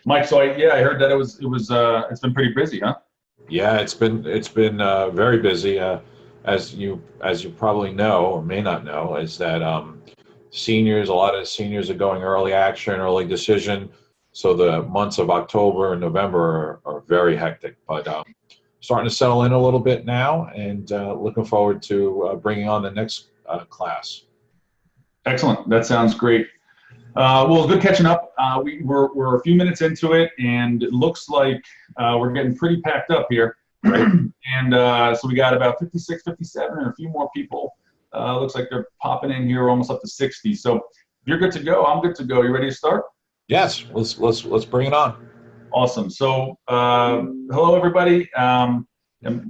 Mike, so I heard that it's been pretty busy, huh? Yeah, it's been very busy. As you probably know or may not know, is that a lot of seniors are going early action, early decision. So the months of October and November are very hectic, but starting to settle in a little bit now, and looking forward to bringing on the next class. Excellent. That sounds great. Well, it's good catching up. We're a few minutes into it, and it looks like we're getting pretty packed up here. Right. And so we got about 56, 57, and a few more people. Looks like they're popping in here, almost up to 60. So if you're good to go, I'm good to go. You ready to start? Yes, let's bring it on. Awesome. So hello, everybody. And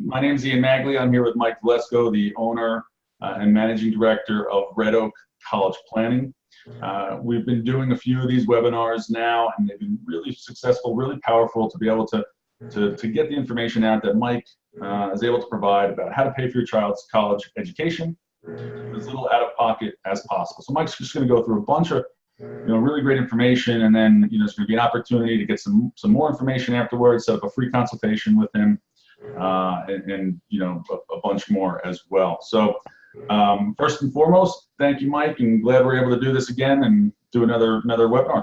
my name is Ian Magley. I'm here with Mike Valesco, the owner and managing director of Red Oak College Planning. We've been doing a few of these webinars now, and they've been really successful, really powerful to be able to get the information out that Mike is able to provide about how to pay for your child's college education as little out of pocket as possible. So Mike's just going to go through a bunch of really great information, and then there's going to be an opportunity to get some more information afterwards, set up a free consultation with him, and a bunch more as well. So first and foremost, thank you, Mike, and glad we're able to do this again and do another webinar.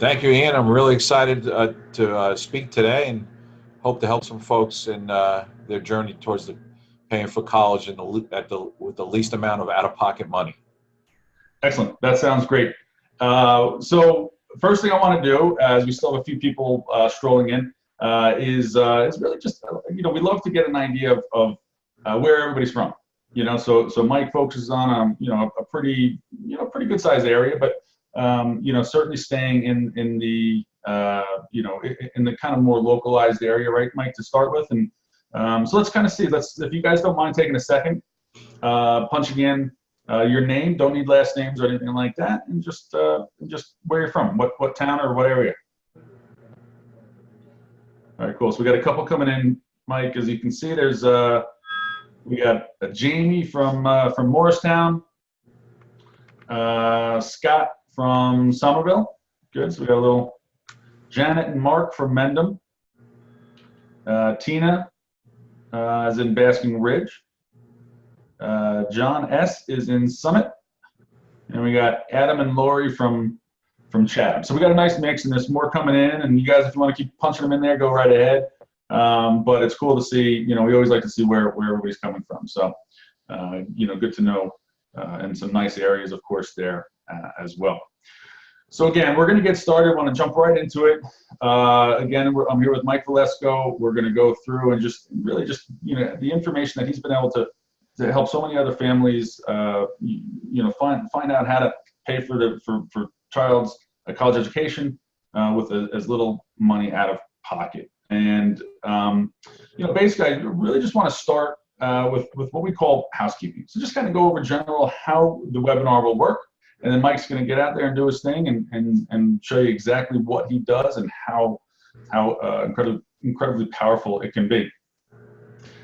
Thank you, Ian. I'm really excited to speak today, and hope to help some folks in their journey towards paying for college with the least amount of out-of-pocket money. Excellent. That sounds great. So first thing I want to do, as we still have a few people strolling in, is really just we love to get an idea of where everybody's from. So Mike focuses on a pretty good sized area, but certainly staying in the in the kind of more localized area, right, Mike, to start with. And so let's kind of see. If you guys don't mind taking a second, punching in your name. Don't need last names or anything like that, and just where you're from, what town or what area. All right, cool. So we got a couple coming in, Mike. As you can see, there's we got Jamie from Morristown, Scott from Somerville. Good. So we got a little Janet and Mark from Mendham. Tina is in Basking Ridge. John S. is in Summit. And we got Adam and Lori from Chatham. So we got a nice mix, and there's more coming in. And you guys, if you want to keep punching them in there, go right ahead. But it's cool to see, we always like to see where everybody's coming from. So, good to know, and some nice areas, of course, there as well. So again, we're going to get started. I want to jump right into it. Again, I'm here with Mike Valesco. We're going to go through and really the information that he's been able to help so many other families, find out how to pay for child's college education with as little money out of pocket. And basically, I really just want to start with what we call housekeeping. So just kind of go over general how the webinar will work, and then Mike's going to get out there and do his thing and show you exactly what he does and how incredibly powerful it can be.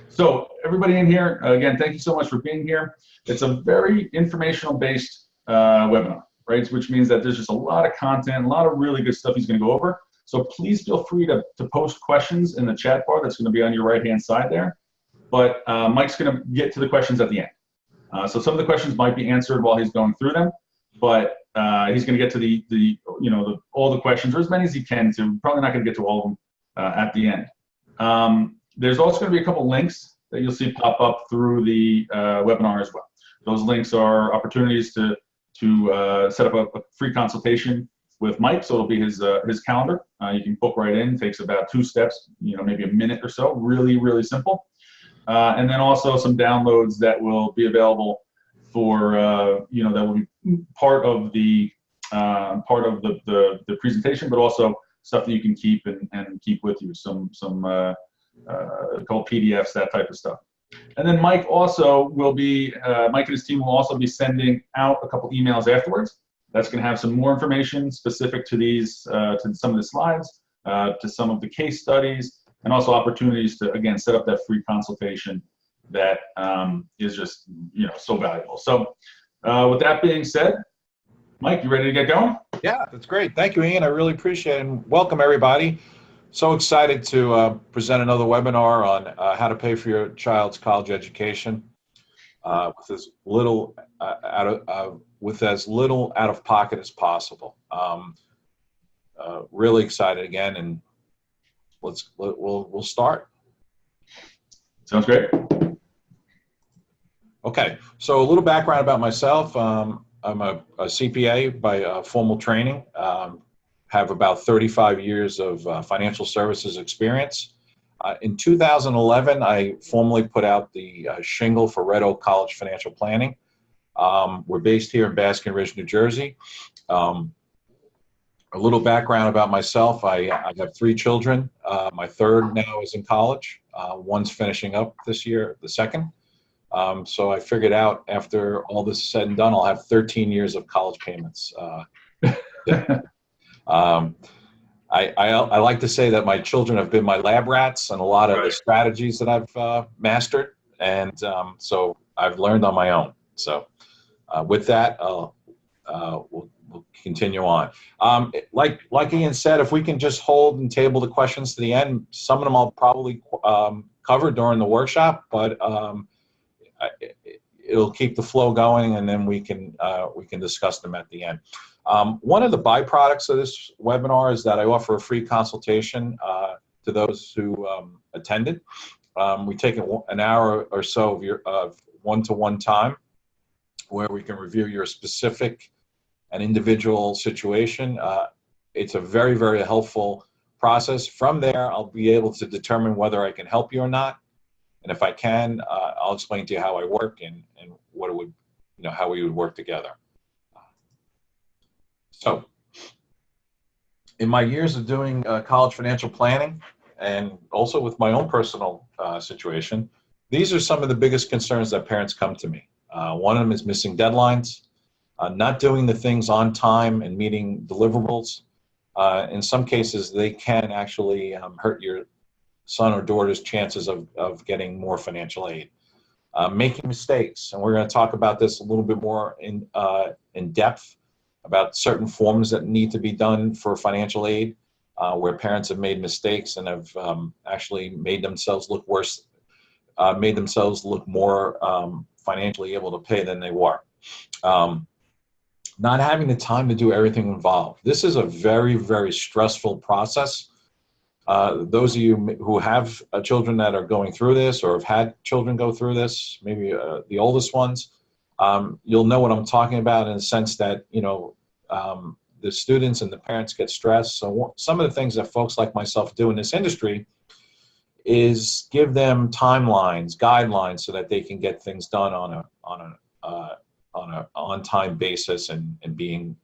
So everybody in here, again, thank you so much for being here. It's a very informational-based webinar, right? Which means that there's just a lot of content, a lot of really good stuff he's going to go over. So please feel free to post questions in the chat bar that's going to be on your right-hand side there. But Mike's going to get to the questions at the end. So some of the questions might be answered while he's going through them, but he's going to get to all the questions, or as many as he can. So probably not going to get to all of them at the end. There's also going to be a couple links that you'll see pop up through the webinar as well. Those links are opportunities to set up a free consultation with Mike, so it'll be his calendar. You can book right in. It takes about 2 steps, maybe a minute or so. Really, really simple. And then also some downloads that will be available for that will be part of the presentation, but also stuff that you can keep and keep with you. Some called PDFs, that type of stuff. And then Mike also will be Mike and his team will also be sending out a couple emails afterwards. That's going to have some more information specific to these, to some of the slides, to some of the case studies, and also opportunities to, again, set up that free consultation that is just, so valuable. So with that being said, Mike, you ready to get going? Yeah, that's great. Thank you, Ian. I really appreciate it. And welcome, everybody. So excited to present another webinar on how to pay for your child's college education with as little out of pocket as possible. Really excited again, and we'll start. Sounds great. Okay, so a little background about myself. I'm a CPA by formal training. Have about 35 years of financial services experience. In 2011, I formally put out the shingle for Red Oak College Financial Planning. We're based here in Baskin Ridge, New Jersey. A little background about myself. I have 3 children. My third now is in college. One's finishing up this year, the second. So I figured out after all this is said and done, I'll have 13 years of college payments. I like to say that my children have been my lab rats and a lot of the strategies that I've mastered. And so I've learned on my own. So with that, we'll continue on. Like Ian said, if we can just hold and table the questions to the end, some of them I'll probably cover during the workshop, but it'll keep the flow going, and then we can discuss them at the end. One of the byproducts of this webinar is that I offer a free consultation to those who attended. We take an hour or so of one-to-one time where we can review your specific and individual situation. It's a very, very helpful process. From there, I'll be able to determine whether I can help you or not. And if I can, I'll explain to you how I work and what it would, how we would work together. So, in my years of doing college financial planning, and also with my own personal situation, these are some of the biggest concerns that parents come to me. One of them is missing deadlines, not doing the things on time and meeting deliverables. In some cases, they can actually hurt your son or daughter's chances of getting more financial aid. Making mistakes, and we're going to talk about this a little bit more in depth about certain forms that need to be done for financial aid, where parents have made mistakes and have actually made themselves look worse, made themselves look more financially able to pay than they were. Not having the time to do everything involved. This is a very, very stressful process. Those of you who have children that are going through this or have had children go through this, maybe the oldest ones, you'll know what I'm talking about in the sense that, the students and the parents get stressed. So some of the things that folks like myself do in this industry is give them timelines, guidelines, so that they can get things done on an on-time basis and being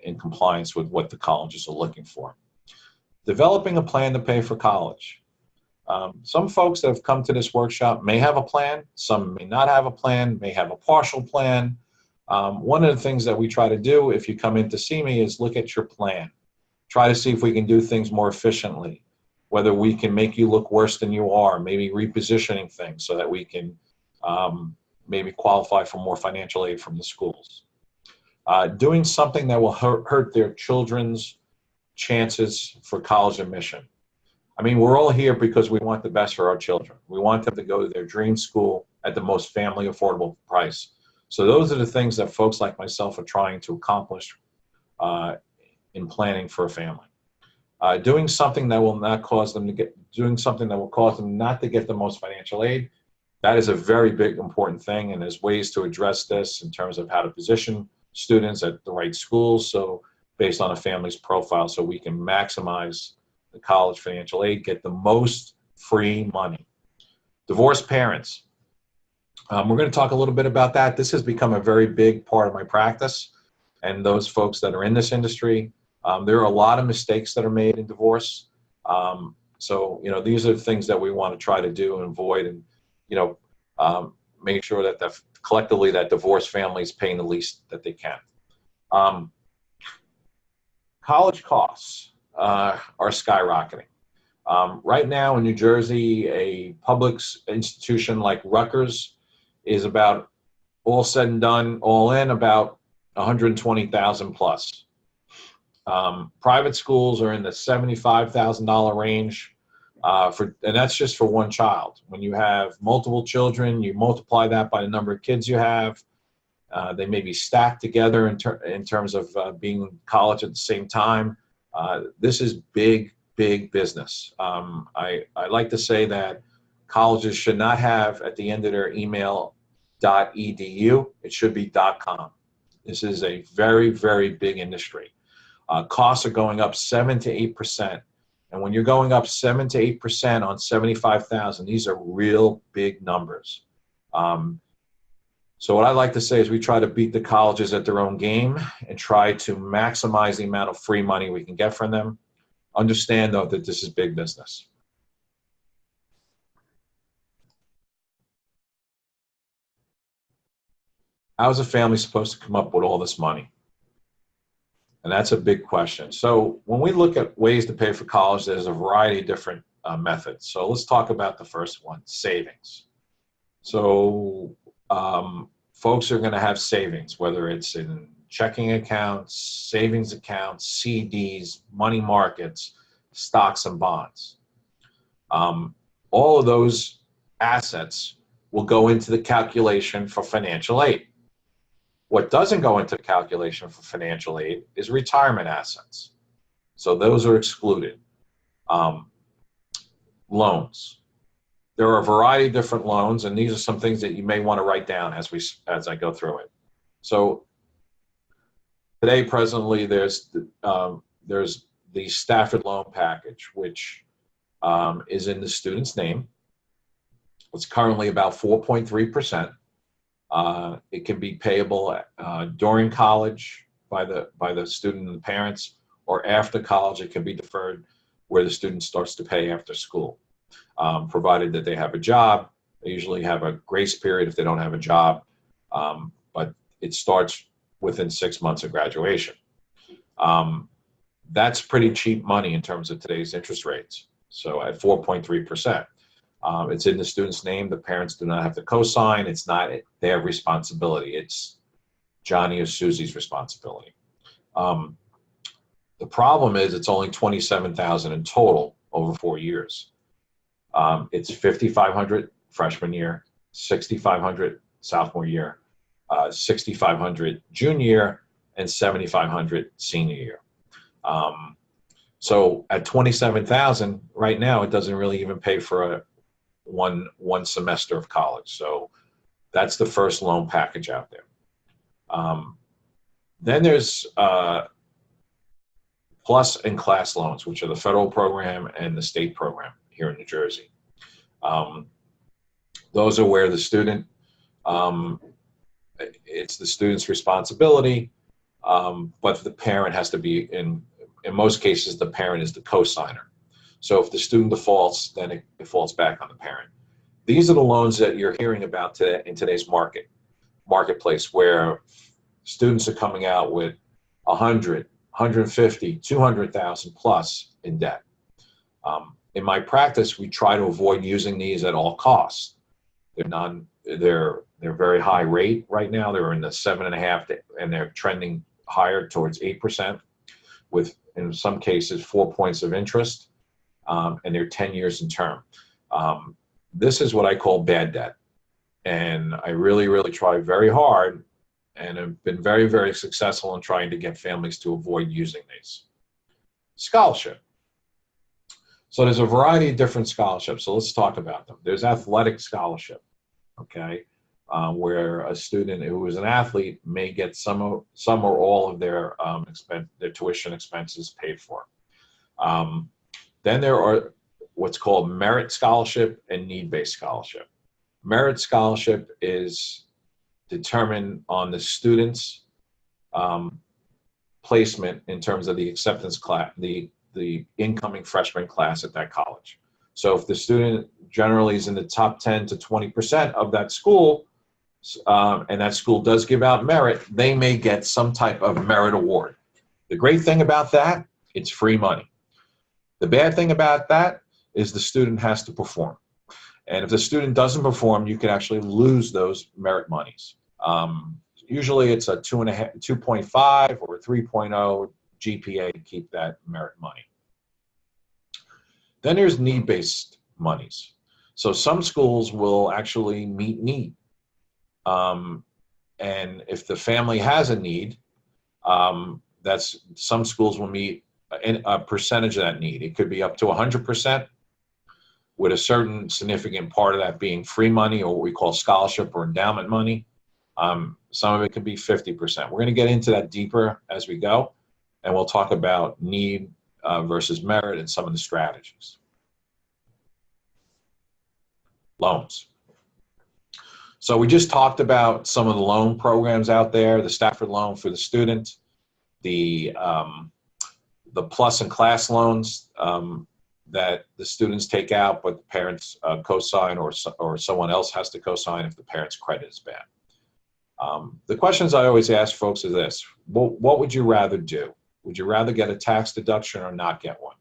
in compliance with what the colleges are looking for. Developing a plan to pay for college. Some folks that have come to this workshop may have a plan, some may not have a plan, may have a partial plan. One of the things that we try to do if you come in to see me is look at your plan. Try to see if we can do things more efficiently, whether we can make you look worse than you are, maybe repositioning things so that we can maybe qualify for more financial aid from the schools. Doing something that will hurt their children's chances for college admission. I mean, we're all here because we want the best for our children. We want them to go to their dream school at the most family affordable price. So those are the things that folks like myself are trying to accomplish in planning for a family. Doing something that will not cause them to doing something that will cause them not to get the most financial aid. That is a very big, important thing, and there's ways to address this in terms of how to position students at the right schools. So based on a family's profile, so we can maximize the college financial aid, get the most free money. Divorced parents. We're going to talk a little bit about that. This has become a very big part of my practice, and those folks that are in this industry. There are a lot of mistakes that are made in divorce. So, these are the things that we want to try to do and avoid, and, make sure that collectively that divorced families paying the least that they can. College costs are skyrocketing. Right now in New Jersey, a public institution like Rutgers is about, all said and done, all in, about $120,000 plus. Private schools are in the $75,000 range, and that's just for one child. When you have multiple children, you multiply that by the number of kids you have. They may be stacked together in terms of being in college at the same time. This is big, big business. I like to say that colleges should not have at the end of their email .edu. It should be .com. This is a very, very big industry. Costs are going up 7 to 8%. And when you're going up 7 to 8% on 75,000, these are real big numbers. So what I like to say is we try to beat the colleges at their own game and try to maximize the amount of free money we can get from them. Understand, though, that this is big business. How is a family supposed to come up with all this money? And that's a big question. So when we look at ways to pay for college, there's a variety of different methods. So let's talk about the first one, savings. So folks are going to have savings, whether it's in checking accounts, savings accounts, CDs, money markets, stocks and bonds. All of those assets will go into the calculation for financial aid. What doesn't go into the calculation for financial aid is retirement assets. So those are excluded. Loans. There are a variety of different loans, and these are some things that you may want to write down as I go through it. So today, presently, there's the Stafford loan package, which is in the student's name. It's currently about 4.3%. It can be payable during college by the student and the parents, or after college it can be deferred where the student starts to pay after school, provided that they have a job. They usually have a grace period if they don't have a job, but it starts within 6 months of graduation. That's pretty cheap money in terms of today's interest rates. So at 4.3%. It's in the student's name. The parents do not have to co-sign. It's not their responsibility. It's Johnny or Susie's responsibility. The problem is it's only $27,000 in total over 4 years. It's $5,500 freshman year, $6,500 sophomore year, $6,500 junior year, and $7,500 senior year. So at $27,000 right now, it doesn't really even pay for one semester of college. So that's the first loan package out there. Then there's plus and class loans, which are the federal program and the state program here in New Jersey. Those are where the student, it's the student's responsibility, but the parent has to be, in most cases, the parent is the co-signer. So if the student defaults, then it defaults back on the parent. These are the loans that you're hearing about today in today's marketplace, where students are coming out with 100, 150, 200,000 plus in debt. In my practice, we try to avoid using these at all costs. They're very high rate right now. They're in the 7.5%, and they're trending higher towards 8%, with in some cases 4 points of interest, and they're 10 years in term. This is what I call bad debt, and I really, really try very hard, and have been very, very successful in trying to get families to avoid using these. Scholarship. So there's a variety of different scholarships. So let's talk about them. There's athletic scholarship, okay, where a student who is an athlete may get some or all of their tuition expenses paid for. Then there are what's called merit scholarship and need-based scholarship. Merit scholarship is determined on the student's placement in terms of the acceptance class, the incoming freshman class at that college. So if the student generally is in the top 10 to 20% of that school, and that school does give out merit, they may get some type of merit award. The great thing about that, it's free money. The bad thing about that is the student has to perform. And if the student doesn't perform, you can actually lose those merit monies. Usually it's a 2.5 or a 3.0 GPA to keep that merit money. Then there's need-based monies. So some schools will actually meet need. And if the family has a need, some schools will meet a percentage of that need. It could be up to 100%, with a certain significant part of that being free money, or what we call scholarship or endowment money. Some of it could be 50%. We're going to get into that deeper as we go, and we'll talk about need versus merit and some of the strategies. Loans. So we just talked about some of the loan programs out there: the Stafford loan for the student, the plus and class loans that the students take out, but the parents co-sign, or someone else has to co-sign if the parent's credit is bad. The questions I always ask folks is this: what would you rather do? Would you rather get a tax deduction or not get one?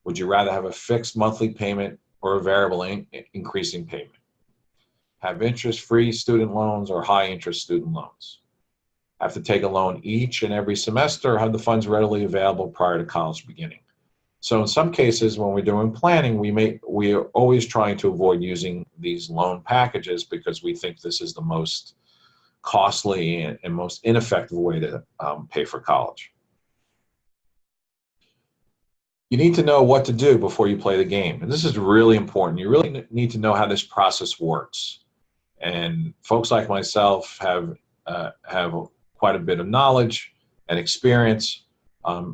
Would you rather have a fixed monthly payment or a variable increasing payment? Have interest-free student loans or high-interest student loans? Have to take a loan each and every semester, or have the funds readily available prior to college beginning? So in some cases, when we're doing planning, we are always trying to avoid using these loan packages, because we think this is the most costly and most ineffective way to pay for college. You need to know what to do before you play the game. And this is really important. You really need to know how this process works. And folks like myself have quite a bit of knowledge and experience.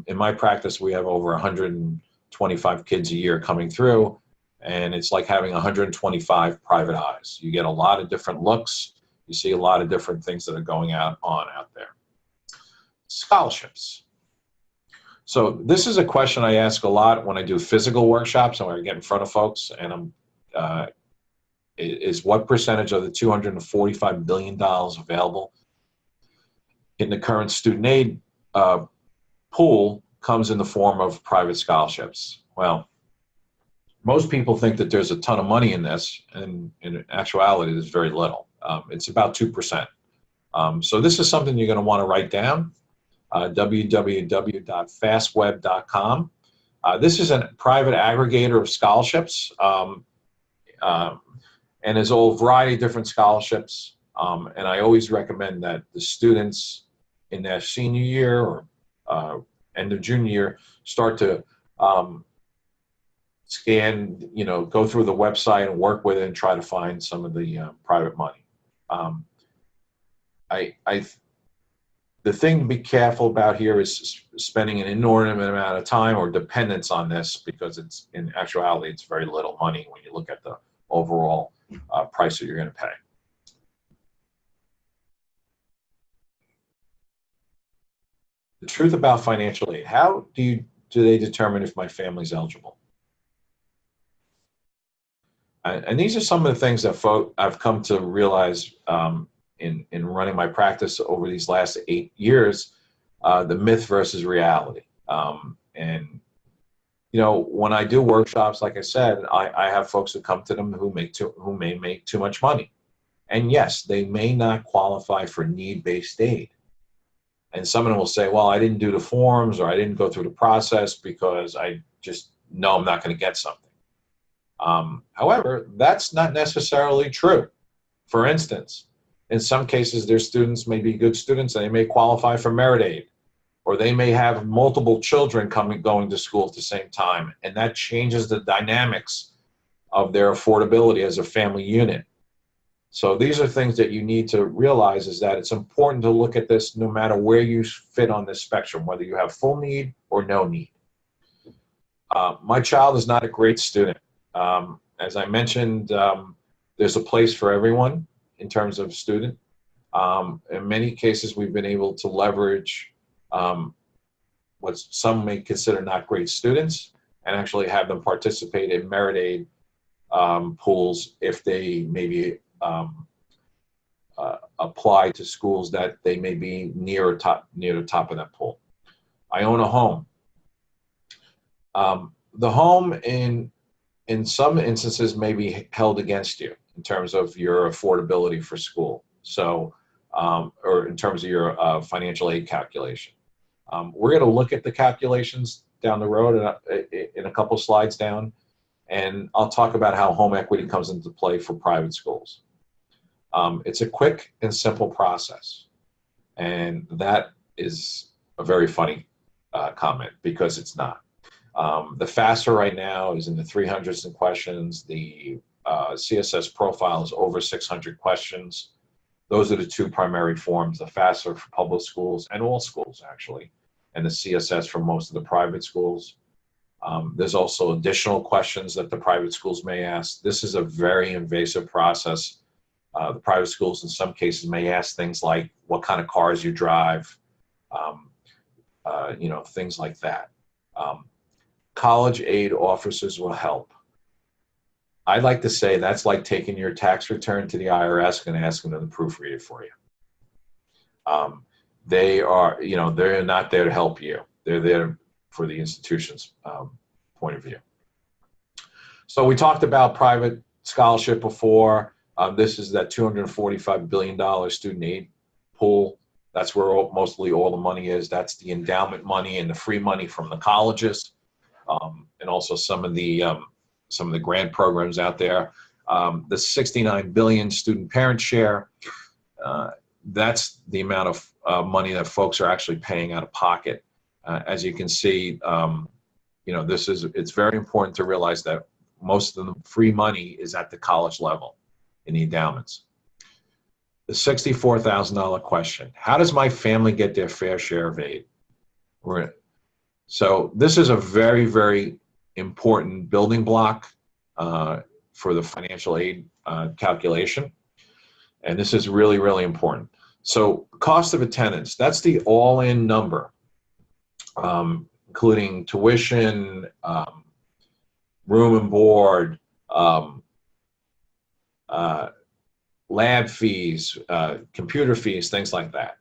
In my practice, we have over 125 kids a year coming through, and it's like having 125 private eyes. You get a lot of different looks. You see a lot of different things that are going on out there. Scholarships. So this is a question I ask a lot when I do physical workshops and when I get in front of folks, and is what percentage of the $245 billion available in the current student aid pool comes in the form of private scholarships? Well, most people think that there's a ton of money in this, and in actuality, there's very little. It's about 2%. So this is something you're going to want to write down, www.fastweb.com. This is a private aggregator of scholarships, and there's a whole variety of different scholarships. And I always recommend that the students in their senior year or end of junior year start to scan, go through the website and work with it and try to find some of the private money. The thing to be careful about here is spending an inordinate amount of time or dependence on this, because it's, in actuality, it's very little money when you look at the overall price that you're going to pay. The truth about financial aid. How do they determine if my family's eligible? And these are some of the things that I've come to realize in running my practice over these last 8 years, the myth versus reality. And when I do workshops, like I said, I have folks who come to them who may make too much money. And yes, they may not qualify for need-based aid. And some of them will say, well, I didn't do the forms, or I didn't go through the process because I just know I'm not going to get something. However, that's not necessarily true. For instance, in some cases, their students may be good students and they may qualify for merit aid, or they may have multiple children going to school at the same time, and that changes the dynamics of their affordability as a family unit. So these are things that you need to realize, is that it's important to look at this no matter where you fit on this spectrum, whether you have full need or no need. My child is not a great student. As I mentioned, there's a place for everyone in terms of student. In many cases, we've been able to leverage what some may consider not great students and actually have them participate in merit aid pools if they maybe apply to schools that they may be near the top of that pool. I own a home. The home in some instances may be held against you in terms of your affordability for school, so or in terms of your financial aid calculation. We're going to look at the calculations down the road in a couple slides down, and I'll talk about how home equity comes into play for private schools. It's a quick and simple process, and that is a very funny comment, because it's not. The FAFSA right now is in the 300s in questions. The CSS profile is over 600 questions. Those are the two primary forms, the FAFSA for public schools and all schools actually, and the CSS for most of the private schools. There's also additional questions that the private schools may ask. This is a very invasive process. The private schools in some cases may ask things like what kind of cars you drive, things like that. College aid officers will help. I'd like to say that's like taking your tax return to the IRS and asking them to proofread it for you. They're not there to help you. They're there for the institution's point of view. So we talked about private scholarship before. This is that $245 billion student aid pool. That's where mostly all the money is. That's the endowment money and the free money from the colleges, and also some of the grant programs out there. The $69 billion student parent share, that's the amount of money that folks are actually paying out of pocket. As you can see, it's very important to realize that most of the free money is at the college level in the endowments. The $64,000 question: how does my family get their fair share of aid? So this is a very, very important building block for the financial aid calculation. And this is really, really important. So cost of attendance, that's the all-in number, including tuition, room and board, lab fees, computer fees, things like that,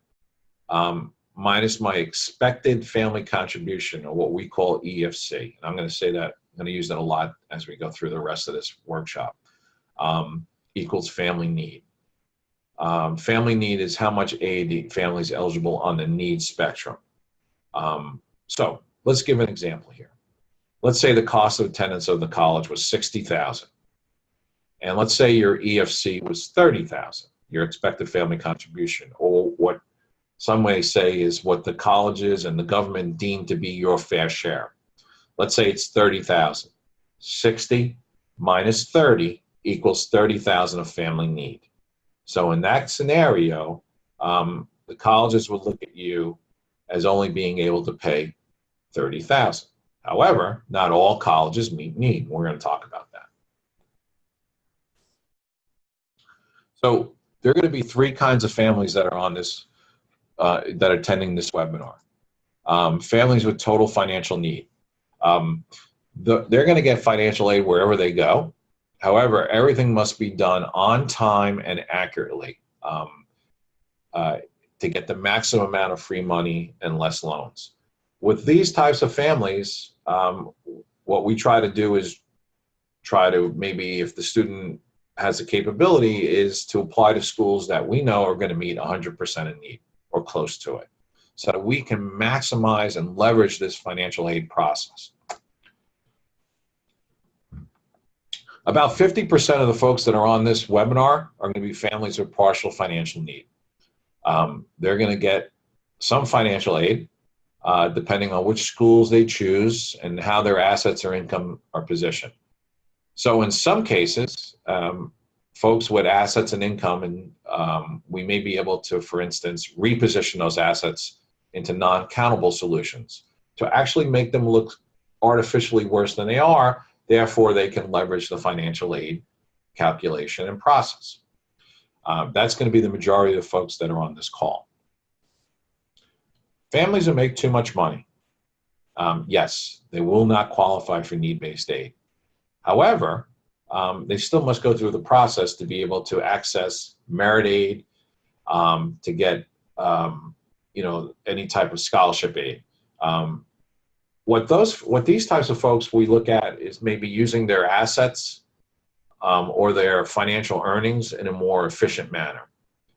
minus my expected family contribution, or what we call EFC. And I'm going to say that, I'm going to use that a lot as we go through the rest of this workshop, equals family need. Family need is how much aid the family is eligible on the needs spectrum. So let's give an example here. Let's say the cost of attendance of the college was $60,000. And let's say your EFC was $30,000, your expected family contribution, or what some may say is what the colleges and the government deem to be your fair share. Let's say it's $30,000. 60 minus 30 equals $30,000 of family need. So in that scenario, the colleges would look at you as only being able to pay $30,000. However, not all colleges meet need. We're going to talk about that. So there are going to be three kinds of families that are on this, that are attending this webinar. Families with total financial need. They're going to get financial aid wherever they go. However, everything must be done on time and accurately to get the maximum amount of free money and less loans. With these types of families, what we try to do is try to, maybe if the student has the capability, is to apply to schools that we know are going to meet 100% in need or close to it, so that we can maximize and leverage this financial aid process. About 50% of the folks that are on this webinar are going to be families with partial financial need. They're going to get some financial aid, depending on which schools they choose and how their assets or income are positioned. So in some cases, folks with assets and income, and we may be able to, for instance, reposition those assets into non-countable solutions to actually make them look artificially worse than they are. Therefore, they can leverage the financial aid calculation and process. That's going to be the majority of the folks that are on this call. Families that make too much money, yes, they will not qualify for need-based aid. However, they still must go through the process to be able to access merit aid, to get any type of scholarship aid. What these types of folks we look at is maybe using their assets or their financial earnings in a more efficient manner,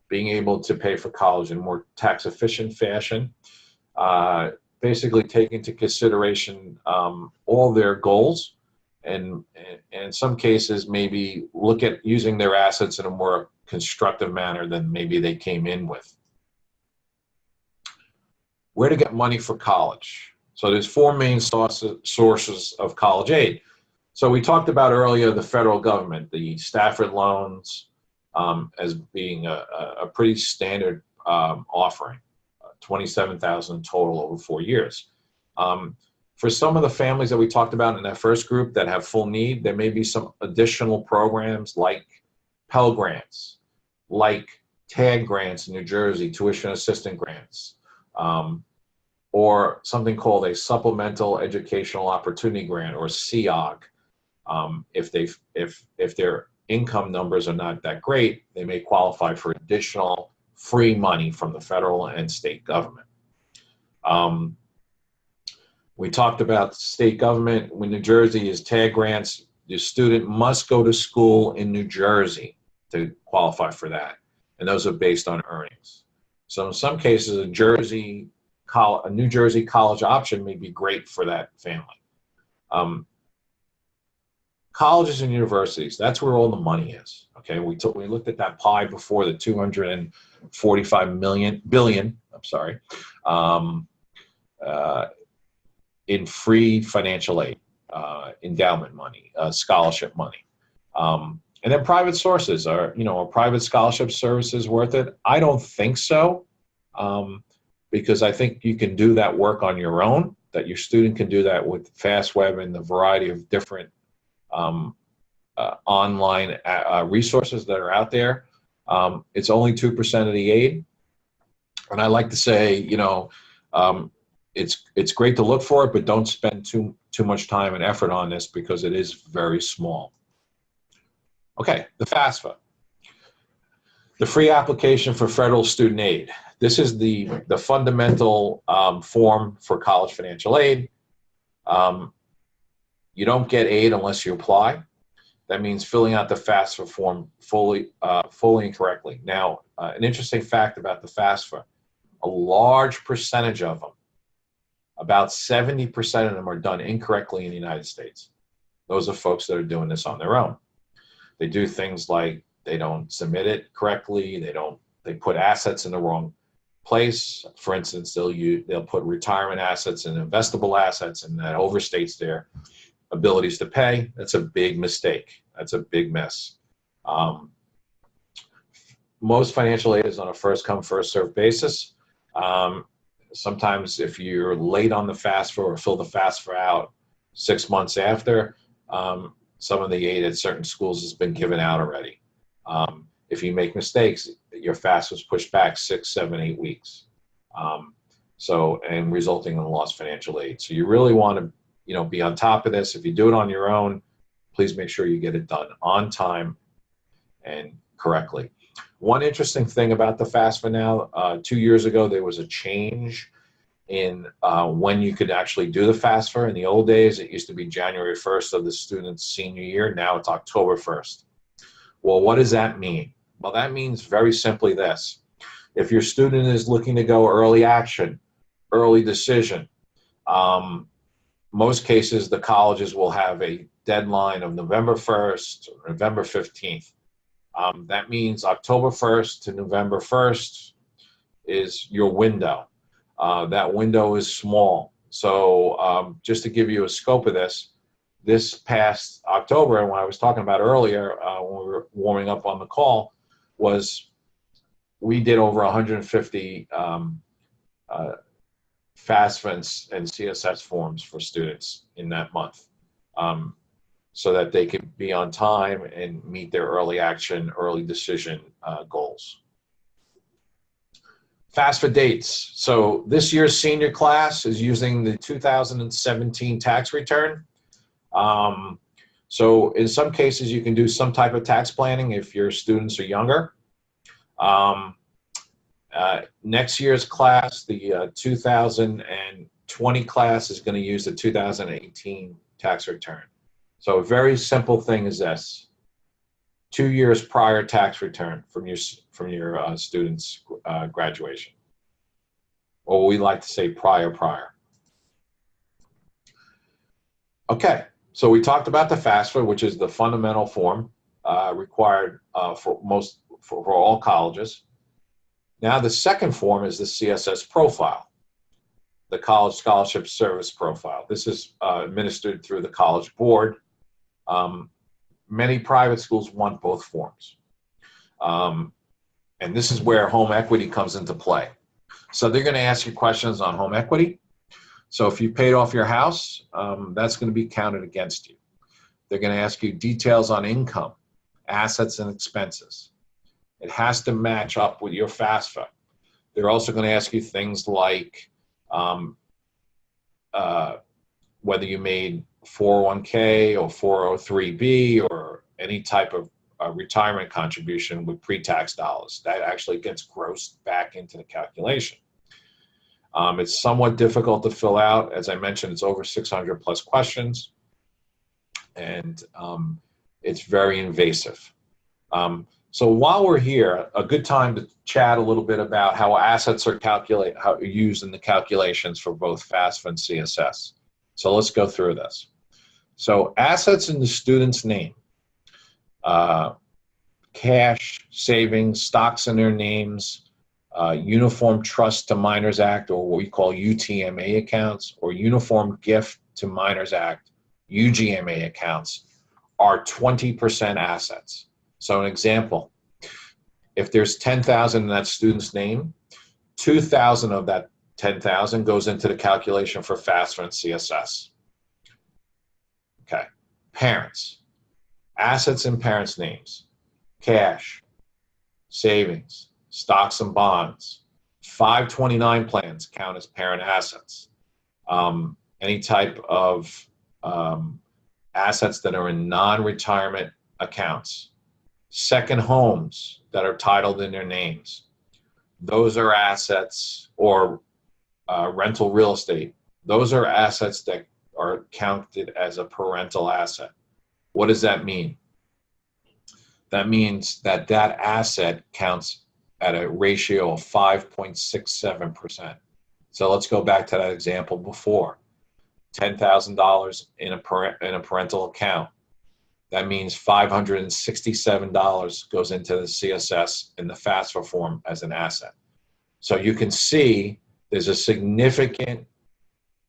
being able to pay for college in a more tax efficient fashion, basically take into consideration all their goals, and in some cases maybe look at using their assets in a more constructive manner than maybe they came in with. Where to get money for college? So there's four main sources of college aid. So we talked about earlier the federal government, the Stafford loans, as being a pretty standard offering, 27,000 total over 4 years. For some of the families that we talked about in that first group that have full need, there may be some additional programs like Pell Grants, like TAG grants in New Jersey, tuition assistance grants, or something called a Supplemental Educational Opportunity Grant, or SEOG. If their income numbers are not that great, they may qualify for additional free money from the federal and state government. We talked about state government. When New Jersey is TAG grants, the student must go to school in New Jersey to qualify for that, and those are based on earnings. So in some cases, a New Jersey college option may be great for that family. Colleges and universities, that's where all the money is. Okay, we looked at that pie before, the 245 billion. I'm sorry. In free financial aid, endowment money, scholarship money. And then private sources are private scholarship services worth it? I don't think so, because I think you can do that work on your own, that your student can do that with FastWeb and the variety of different online resources that are out there. It's only 2% of the aid. And I like to say, it's great to look for it, but don't spend too much time and effort on this because it is very small. Okay, the FAFSA, the free application for federal student aid. This is the fundamental form for college financial aid. You don't get aid unless you apply. That means filling out the FAFSA form fully and correctly. Now, an interesting fact about the FAFSA, a large percentage of them, about 70% of them, are done incorrectly in the United States. Those are folks that are doing this on their own. They do things like they don't submit it correctly. They put assets in the wrong place. For instance, they'll put retirement assets and investable assets, and that overstates their abilities to pay. That's a big mistake. That's a big mess. Most financial aid is on a first come, first served basis. Sometimes if you're late on the FAFSA or fill the FAFSA out 6 months after, some of the aid at certain schools has been given out already. If you make mistakes, your FAFSA was pushed back 6, 7, 8 weeks. And resulting in lost financial aid. So you really want to be on top of this. If you do it on your own, please make sure you get it done on time and correctly. One interesting thing about the FAFSA now, 2 years ago, there was a change in when you could actually do the FAFSA. In the old days, it used to be January 1st of the student's senior year. Now it's October 1st. Well, what does that mean? Well, that means very simply this. If your student is looking to go early action, early decision, most cases the colleges will have a deadline of November 1st or November 15th. That means October 1st to November 1st is your window. That window is small. So just to give you a scope of this past October, and what I was talking about earlier when we were warming up on the call, was we did over 150 FAFSA and CSS forms for students in that month, so that they could be on time and meet their early action, early decision goals. FAFSA dates. So this year's senior class is using the 2017 tax return. So in some cases, you can do some type of tax planning if your students are younger. Next year's class, the 2020 class, is going to use the 2018 tax return. So a very simple thing is this: 2 years prior tax return from your student's graduation or we like to say prior. Okay, so we talked about the FAFSA, which is the fundamental form required for all colleges. Now the second form is the CSS profile, the College Scholarship Service Profile. This is administered through the College Board. Many private schools want both forms. And this is where home equity comes into play. So they're going to ask you questions on home equity. So if you paid off your house, that's going to be counted against you. They're going to ask you details on income, assets, and expenses. It has to match up with your FAFSA. They're also going to ask you things like whether you made 401k or 403b or any type of retirement contribution with pre-tax dollars. That actually gets grossed back into the calculation. It's somewhat difficult to fill out. As I mentioned, it's over 600 plus questions, and it's very invasive. So while we're here, a good time to chat a little bit about how assets are used in the calculations for both FAFSA and CSS. So let's go through this. So assets in the student's name, cash, savings, stocks in their names, Uniform Trust to Minors Act, or what we call UTMA accounts, or Uniform Gift to Minors Act, UGMA accounts, are 20% assets. So an example, if there's 10,000 in that student's name, 2,000 of that 10,000 goes into the calculation for FAFSA and CSS. Okay, parents, assets in parents' names, cash, savings, stocks and bonds, 529 plans count as parent assets. Any type of assets that are in non-retirement accounts, second homes that are titled in their names, those are assets, or rental real estate. Those are assets that are counted as a parental asset. What does that mean? That means that that asset counts at a ratio of 5.67%. So let's go back to that example before. $10,000 in a parental account. That means $567 goes into the CSS in the FAFSA form as an asset. So you can see there's a significant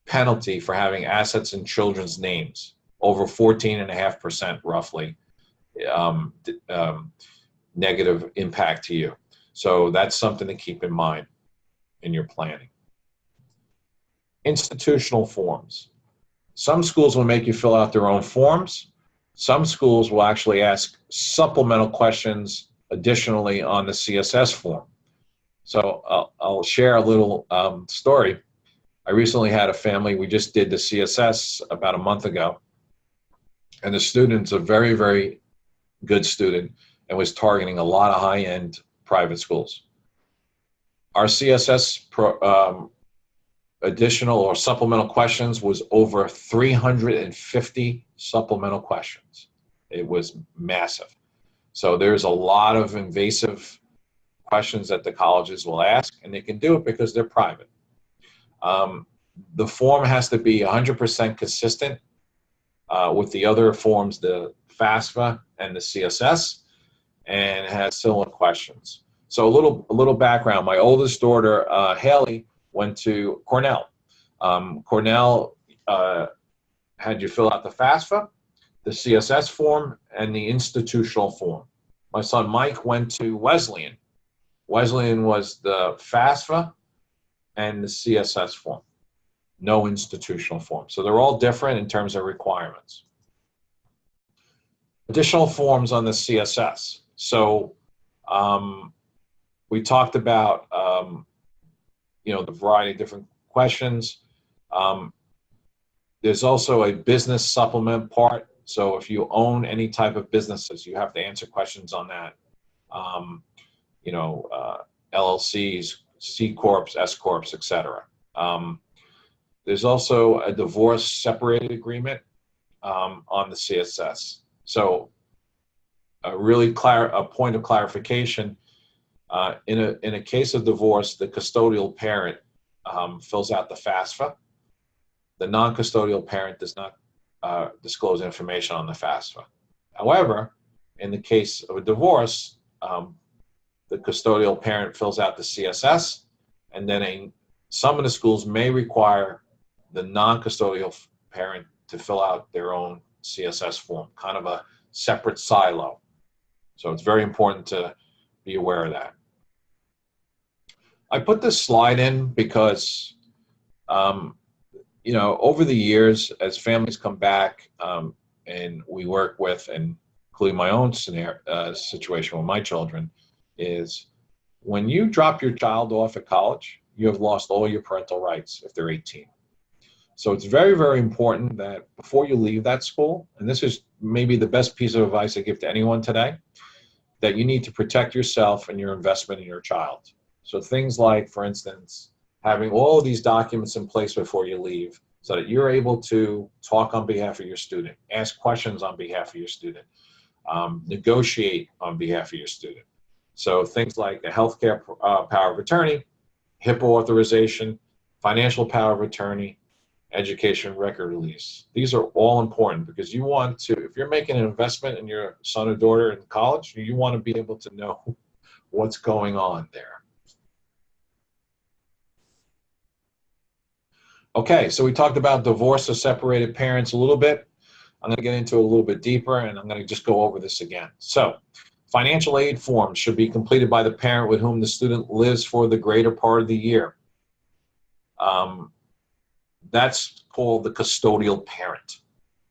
penalty for having assets in children's names, over 14.5% roughly negative impact to you. So that's something to keep in mind in your planning. Institutional forms. Some schools will make you fill out their own forms. Some schools will actually ask supplemental questions additionally on the CSS form. So I'll share a little story. I recently had a family, we just did the CSS about a month ago, and the student's a very, very good student and was targeting a lot of high-end private schools. Our CSS additional or supplemental questions was over 350 supplemental questions. It was massive. So there's a lot of invasive questions that the colleges will ask, and they can do it because they're private. The form has to be 100% consistent with the other forms, the FAFSA and the CSS, and it has similar questions. So a little background. My oldest daughter, Haley, went to Cornell. Cornell had you fill out the FAFSA, the CSS form, and the institutional form. My son Mike went to Wesleyan. Wesleyan was the FAFSA and the CSS form, no institutional form. So they're all different in terms of requirements. Additional forms on the CSS. So we talked about the variety of different questions. There's also a business supplement part. So if you own any type of businesses, you have to answer questions on that. LLCs, C Corps, S Corps, etc. There's also a divorce separated agreement on the CSS. So a point of clarification, in a case of divorce, the custodial parent fills out the FAFSA. The non-custodial parent does not disclose information on the FAFSA. However, in the case of a divorce, the custodial parent fills out the CSS, and then some of the schools may require the non-custodial parent to fill out their own CSS form, kind of a separate silo. So it's very important to be aware of that. I put this slide in because, over the years, as families come back and we work with, and including my own situation with my children, is when you drop your child off at college, you have lost all your parental rights if they're 18. So it's very, very important that before you leave that school, and this is maybe the best piece of advice I give to anyone today, that you need to protect yourself and your investment in your child. So things like, for instance, having all of these documents in place before you leave so that you're able to talk on behalf of your student, ask questions on behalf of your student, negotiate on behalf of your student. So things like a healthcare power of attorney, HIPAA authorization, financial power of attorney, education record release. These are all important because you want to, if you're making an investment in your son or daughter in college, you want to be able to know what's going on there. Okay, so we talked about divorce or separated parents a little bit. I'm going to get into it a little bit deeper, and I'm going to just go over this again. So, financial aid forms should be completed by the parent with whom the student lives for the greater part of the year. That's called the custodial parent.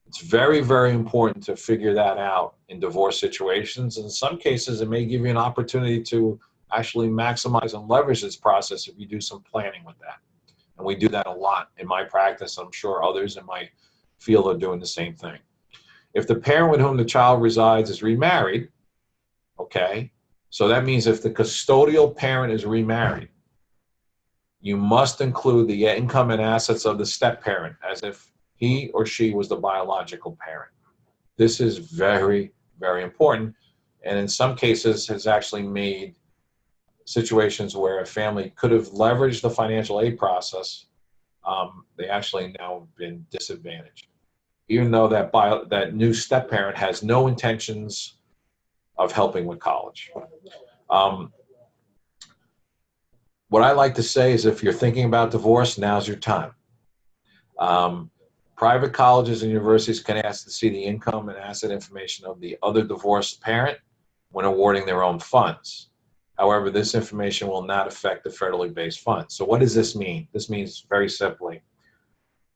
It's very, very important to figure that out in divorce situations. In some cases, it may give you an opportunity to actually maximize and leverage this process if you do some planning with that. And we do that a lot in my practice. I'm sure others in my field are doing the same thing. If the parent with whom the child resides is remarried, okay, so that means if the custodial parent is remarried, you must include the income and assets of the step parent as if he or she was the biological parent. This is very, very important, and in some cases has actually made situations where a family could have leveraged the financial aid process. They actually now have been disadvantaged, even though that new step parent has no intentions of helping with college. What I like to say is if you're thinking about divorce, now's your time. Private colleges and universities can ask to see the income and asset information of the other divorced parent when awarding their own funds. However, this information will not affect the federally based funds. So what does this mean? This means very simply,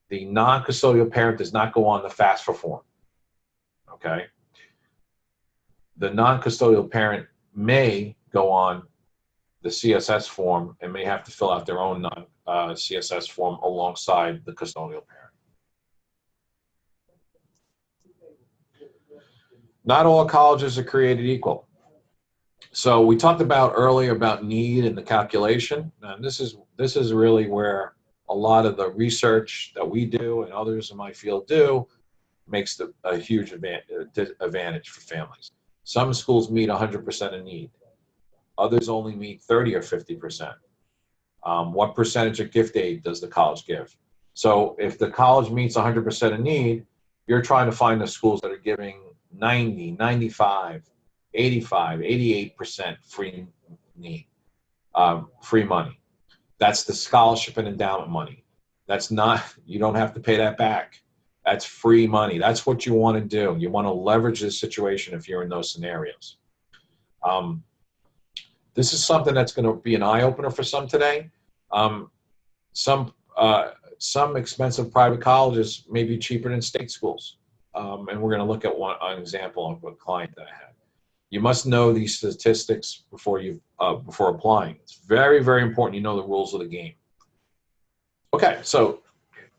the non-custodial parent does not go on the FAFSA form, okay? The non-custodial parent may go on the CSS form and may have to fill out their own CSS form alongside the custodial parent. Not all colleges are created equal. So we talked about earlier about need and the calculation. And this is really where a lot of the research that we do and others in my field do makes a huge advantage for families. Some schools meet 100% of need. Others only meet 30 or 50%. What percentage of gift aid does the college give? So if the college meets 100% of need, you're trying to find the schools that are giving 90, 95, 85, 88% free need, free money. That's the scholarship and endowment money. That's not, you don't have to pay that back. That's free money. That's what you want to do. You want to leverage this situation if you're in those scenarios. This is something that's going to be an eye-opener for some today. Some expensive private colleges may be cheaper than state schools. And we're going to look at an example of a client that I had. You must know these statistics before applying. It's very, very important you know the rules of the game. Okay, so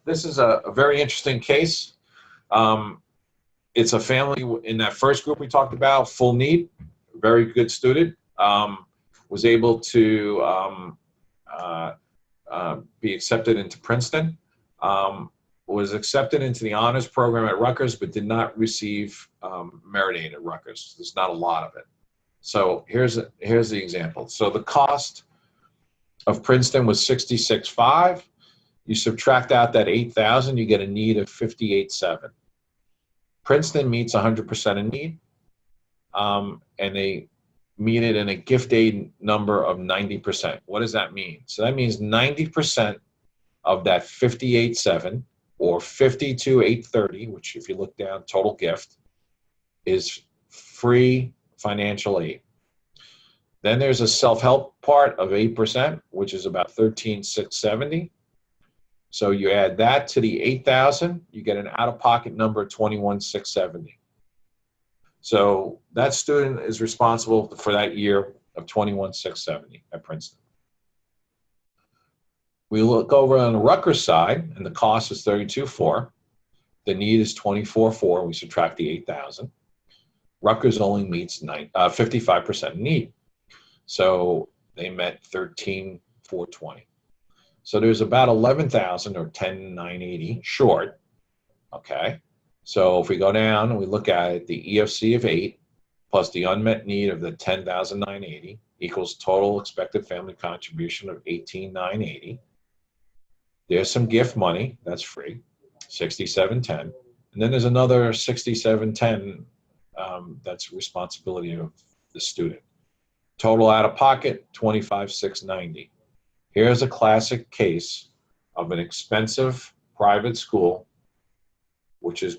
this is a very interesting case. It's a family in that first group we talked about, full need, very good student. Was able to be accepted into Princeton, was accepted into the honors program at Rutgers, but did not receive merit aid at Rutgers. There's not a lot of it. So here's the example. So the cost of Princeton was 66.5. You subtract out that 8,000, you get a need of 58.7. Princeton meets 100% of need, and they meet it in a gift aid number of 90%. What does that mean? So that means 90% of that 58.7 or 52,830, which if you look down, total gift, is free financial aid. Then there's a self-help part of 8%, which is about 13,670. So you add that to the 8,000, you get an out-of-pocket number of 21,670. So that student is responsible for that year of 21,670 at Princeton. We look over on the Rutgers side, and the cost is 32,400. The need is 24,400. We subtract the 8,000. Rutgers only meets 55% need. So they met 13,420. So there's about 11,000 or 10,980 short. Okay. So if we go down and we look at it, the EFC of 8 plus the unmet need of the 10,980 equals total expected family contribution of 18,980. There's some gift money, that's free, 6710. And then there's another 6710 that's responsibility of the student. Total out of pocket, 25,690. Here's a classic case of an expensive private school, which is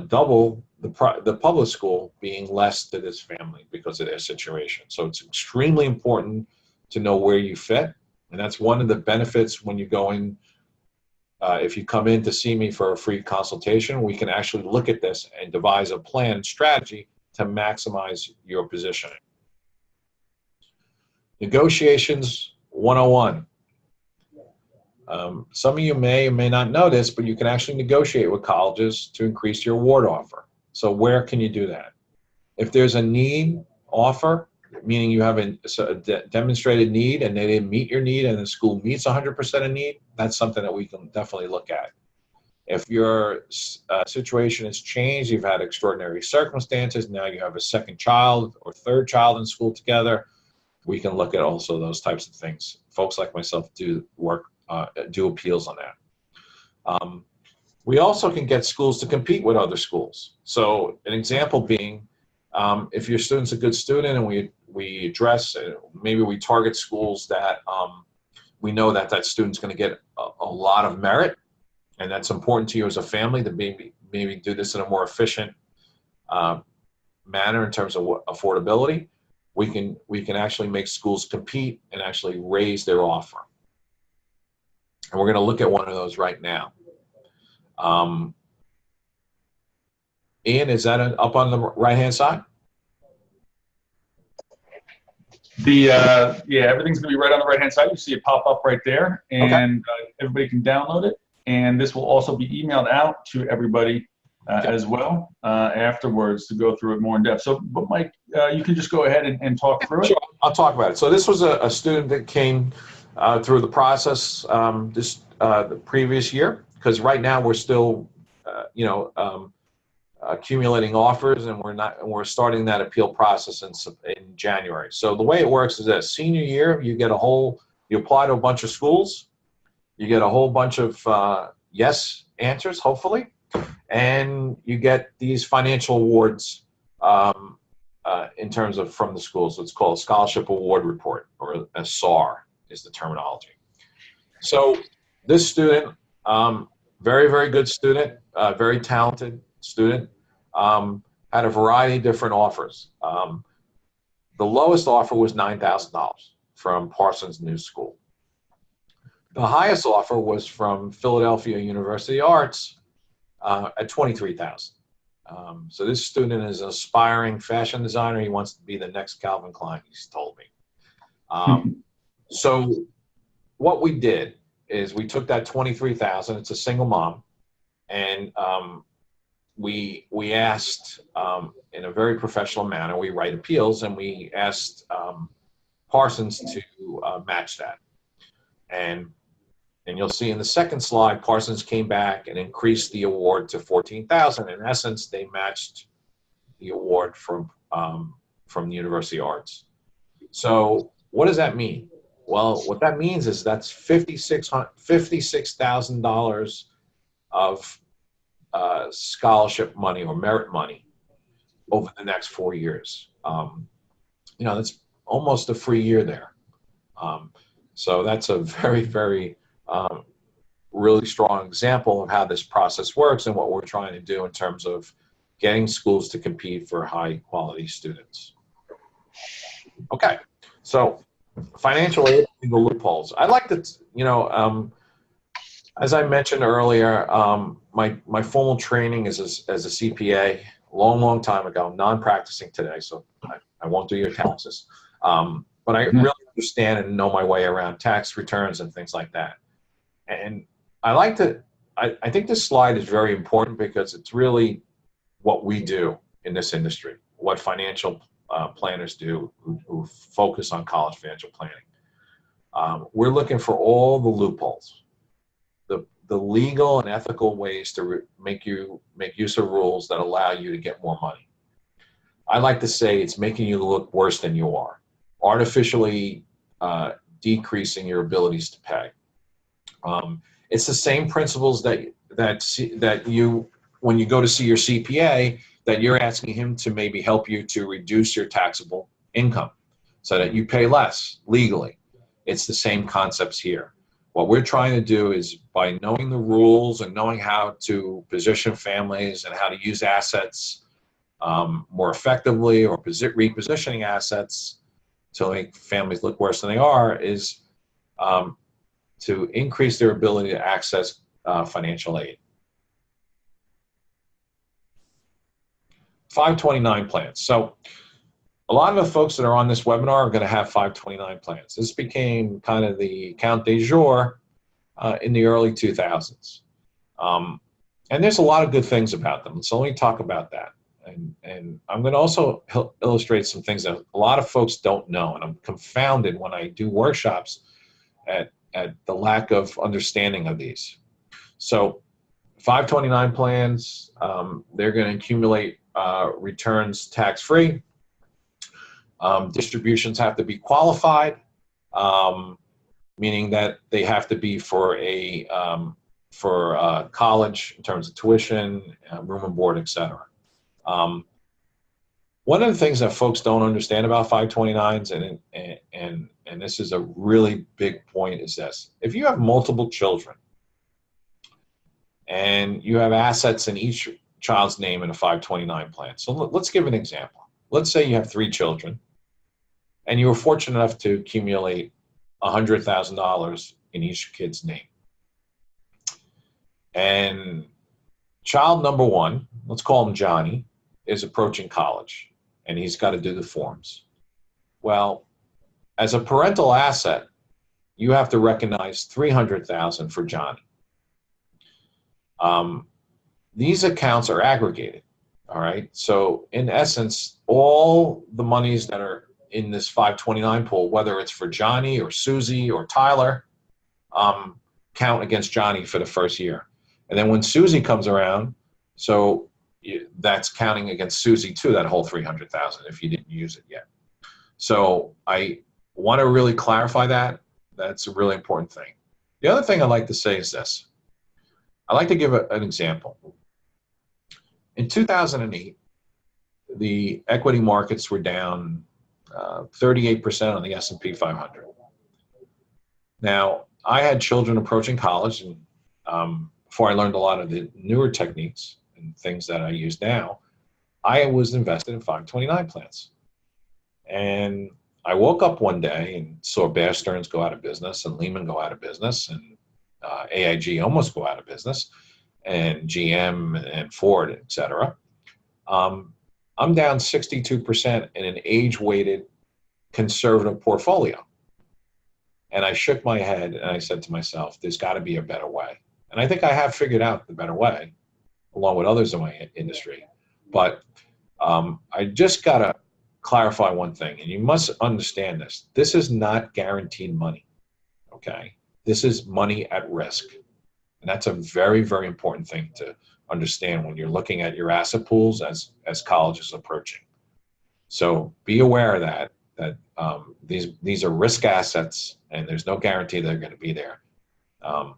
double the public school being less to this family because of their situation. So it's extremely important to know where you fit. And that's one of the benefits when you go in, if you come in to see me for a free consultation, we can actually look at this and devise a plan and strategy to maximize your positioning. Negotiations 101. Some of you may or may not know this, but you can actually negotiate with colleges to increase your award offer. So where can you do that? If there's a need offer, meaning you have a demonstrated need and they didn't meet your need and the school meets 100% of need, that's something that we can definitely look at. If your situation has changed, you've had extraordinary circumstances, now you have a second child or third child in school together, we can look at also those types of things. Folks like myself do appeals on that. We also can get schools to compete with other schools. So an example being, if your student's a good student and we address, maybe we target schools that we know that that student's going to get a lot of merit, and that's important to you as a family to maybe do this in a more efficient manner in terms of affordability. We can actually make schools compete and actually raise their offer. And we're going to look at one of those right now. Ian, is that up on the right-hand side? Yeah, everything's going to be right on the right-hand side. You see it pop up right there, and everybody can download it. And this will also be emailed out to everybody as well afterwards to go through it more in depth. So, but Mike, you can just go ahead and talk through it. Sure, I'll talk about it. So this was a student that came through the process the previous year, because right now we're still, accumulating offers, and we're starting that appeal process in January. So the way it works is that senior year, you apply to a bunch of schools, you get a whole bunch of yes answers, hopefully, and you get these financial awards in terms of from the schools. It's called a Scholarship Award Report, or a SAR is the terminology. So this student, very, very good student, very talented student, had a variety of different offers. The lowest offer was $9,000 from Parsons New School. The highest offer was from Philadelphia University Arts at $23,000. So this student is an aspiring fashion designer. He wants to be the next Calvin Klein, he's told me. So what we did is we took that $23,000, it's a single mom, and we asked in a very professional manner, we write appeals, and we asked Parsons to match that. And you'll see in the second slide, Parsons came back and increased the award to $14,000. In essence, they matched the award from the University Arts. So what does that mean? Well, what that means is that's $56,000 of scholarship money or merit money over the next 4 years. That's almost a free year there. So that's a very, very really strong example of how this process works and what we're trying to do in terms of getting schools to compete for high quality students. Okay, so financial aid and the loopholes. I'd like to, as I mentioned earlier, my formal training is as a CPA long time ago. I'm non-practicing today, so I won't do your taxes. But I really understand and know my way around tax returns and things like that. And I think this slide is very important because it's really what we do in this industry, what financial planners do who focus on college financial planning. We're looking for all the loopholes, the legal and ethical ways to make use of rules that allow you to get more money. I like to say it's making you look worse than you are, artificially decreasing your abilities to pay. It's the same principles that you, when you go to see your CPA, that you're asking him to maybe help you to reduce your taxable income so that you pay less legally. It's the same concepts here. What we're trying to do is, by knowing the rules and knowing how to position families and how to use assets more effectively, or repositioning assets to make families look worse than they are, is to increase their ability to access financial aid. 529 plans. So a lot of the folks that are on this webinar are going to have 529 plans. This became kind of the account du jour in the early 2000s. And there's a lot of good things about them. So let me talk about that. And I'm going to also illustrate some things that a lot of folks don't know. And I'm confounded when I do workshops at the lack of understanding of these. So 529 plans, they're going to accumulate returns tax-free. Distributions have to be qualified, meaning that they have to be for college in terms of tuition, room and board, etc. One of the things that folks don't understand about 529s, and this is a really big point, is this: if you have multiple children and you have assets in each child's name in a 529 plan. So let's give an example. Let's say you have 3 children and you were fortunate enough to accumulate $100,000 in each kid's name. And child number 1, let's call him Johnny, is approaching college and he's got to do the forms. Well, as a parental asset, you have to recognize $300,000 for Johnny. These accounts are aggregated, all right? So in essence, all the monies that are in this 529 pool, whether it's for Johnny or Susie or Tyler, count against Johnny for the first year. And then when Susie comes around, so that's counting against Susie too, that whole $300,000 if you didn't use it yet. So I want to really clarify that. That's a really important thing. The other thing I'd like to say is this. I'd like to give an example. In 2008, the equity markets were down 38% on the S&P 500. Now, I had children approaching college, and before I learned a lot of the newer techniques and things that I use now, I was invested in 529 plans. And I woke up one day and saw Bear Stearns go out of business, and Lehman go out of business, and AIG almost go out of business, and GM and Ford, et cetera. I'm down 62% in an age-weighted conservative portfolio. And I shook my head and I said to myself, there's got to be a better way. And I think I have figured out the better way, along with others in my industry. But I just got to clarify one thing, and you must understand this. This is not guaranteed money, okay? This is money at risk. And that's a very, very important thing to understand when you're looking at your asset pools as college is approaching. So be aware of that. that these are risk assets, and there's no guarantee they're going to be there, and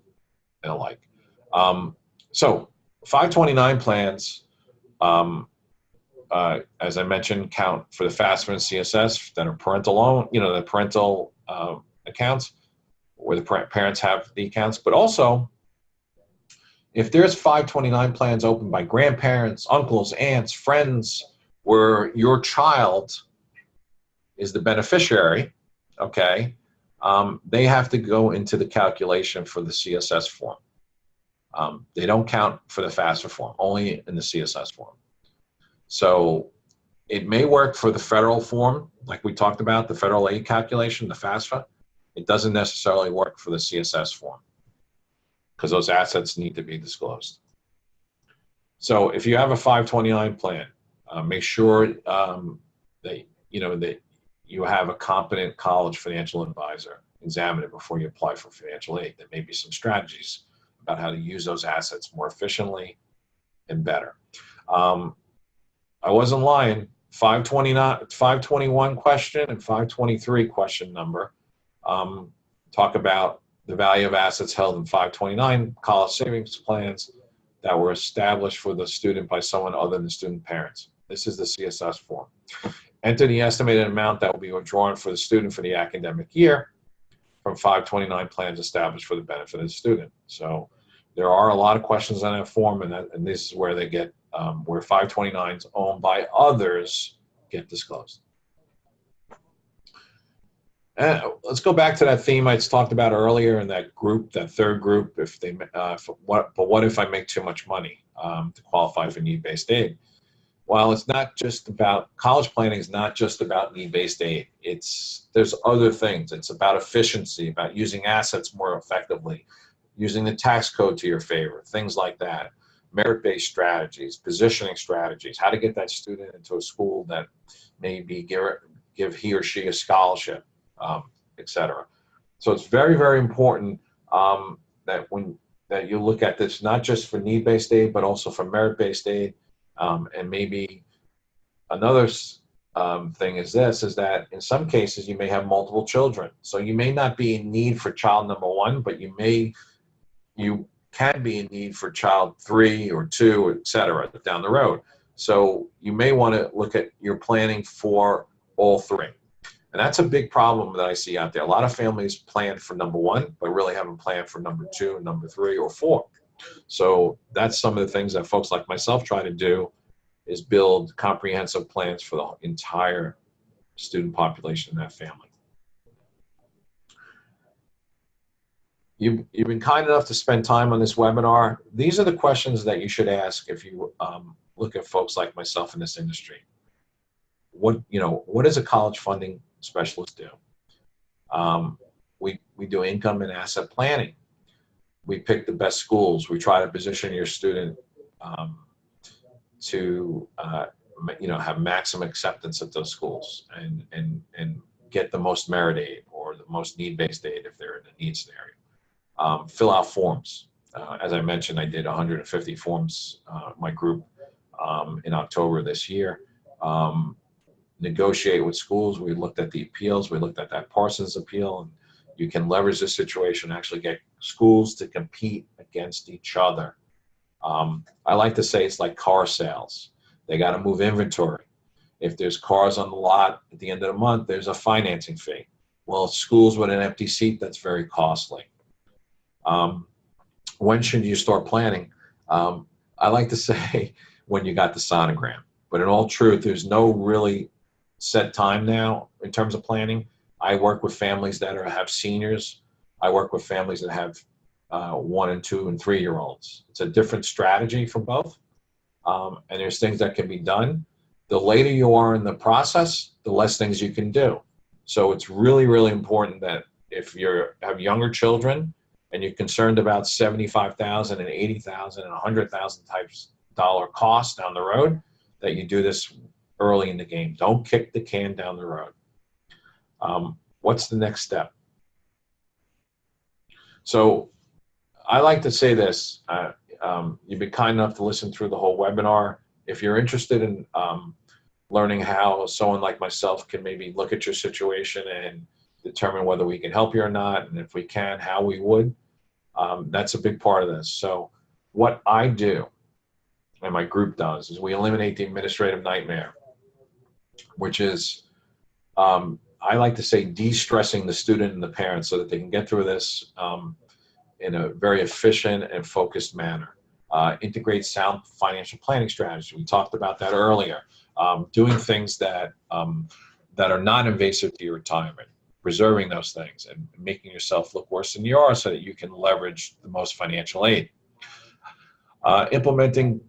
the like. So 529 plans, as I mentioned, count for the FAFSA and CSS that are parental loan, the parental accounts where the parents have the accounts, but also if there's 529 plans opened by grandparents, uncles, aunts, friends, where your child is the beneficiary, okay, they have to go into the calculation for the CSS form. They don't count for the FAFSA form, only in the CSS form. So it may work for the federal form, like we talked about, the federal aid calculation, the FAFSA. It doesn't necessarily work for the CSS form because those assets need to be disclosed. So if you have a 529 plan, make sure that you have a competent college financial advisor examine it before you apply for financial aid. There may be some strategies about how to use those assets more efficiently and better. I wasn't lying. 521 question and 523 question number talk about the value of assets held in 529 college savings plans that were established for the student by someone other than the student parents. This is the CSS form. Enter the estimated amount that will be withdrawn for the student for the academic year from 529 plans established for the benefit of the student. So there are a lot of questions on that form, and this is where they get where 529s owned by others get disclosed. And let's go back to that theme I talked about earlier in that group, that third group. But what if I make too much money to qualify for need-based aid? Well, it's not just about college planning. Is not just about need-based aid. There's other things. It's about efficiency, about using assets more effectively, using the tax code to your favor, things like that. Merit-based strategies, positioning strategies, how to get that student into a school that maybe give he or she a scholarship, etc. So it's very, very important that you look at this not just for need-based aid, but also for merit-based aid. And maybe another thing is that in some cases you may have multiple children. So you may not be in need for child number one, but you can be in need for child 3 or 2, et cetera, down the road. So you may want to look at your planning for all 3. And that's a big problem that I see out there. A lot of families plan for number 1, but really haven't planned for number 2, number 3, or 4. So that's some of the things that folks like myself try to do, is build comprehensive plans for the entire student population in that family. You've been kind enough to spend time on this webinar. These are the questions that you should ask if you look at folks like myself in this industry. What does a college funding specialist do? We do income and asset planning. We pick the best schools. We try to position your student to have maximum acceptance at those schools and get the most merit aid or the most need-based aid if they're in a need scenario. Fill out forms. As I mentioned, I did 150 forms, my group, in October this year. Negotiate with schools. We looked at the appeals. We looked at that Parsons appeal, and you can leverage this situation and actually get schools to compete against each other. I like to say it's like car sales. They got to move inventory. If there's cars on the lot at the end of the month, there's a financing fee. Well, schools with an empty seat, that's very costly. When should you start planning? I like to say when you got the sonogram. But in all truth, there's no really set time now in terms of planning. I work with families that have seniors. I work with families that have 1 and 2 and 3-year-olds. It's a different strategy for both. And there's things that can be done. The later you are in the process, the less things you can do. So it's really, really important that if you have younger children and you're concerned about $75,000 and $80,000 and $100,000 types dollar costs down the road, that you do this early in the game. Don't kick the can down the road. What's the next step? So I like to say this. You've been kind enough to listen through the whole webinar. If you're interested in learning how someone like myself can maybe look at your situation and determine whether we can help you or not, and if we can, how we would. That's a big part of this. So what I do and my group does is we eliminate the administrative nightmare, which is, I like to say, de-stressing the student and the parents so that they can get through this in a very efficient and focused manner. Integrate sound financial planning strategy. We talked about that earlier. Doing things that are non-invasive to your retirement, preserving those things and making yourself look worse than you are so that you can leverage the most financial aid. Implementing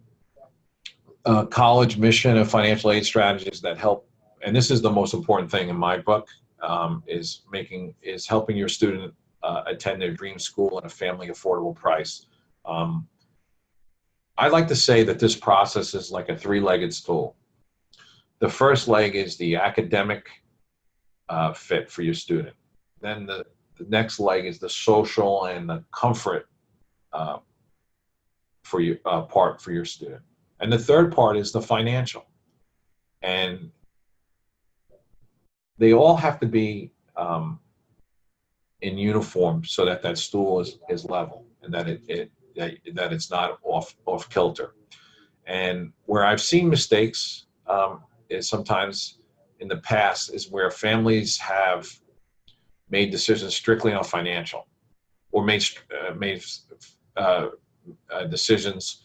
college mission and financial aid strategies that help, and this is the most important thing in my book, is helping your student attend their dream school at a family affordable price. I like to say that this process is like a three-legged stool. The first leg is the academic fit for your student. Then the next leg is the social and the comfort for you part for your student. And the third part is the financial. And they all have to be in uniform so that that stool is level and that that it's not off kilter. And where I've seen mistakes is sometimes in the past is where families have made decisions strictly on financial, or made decisions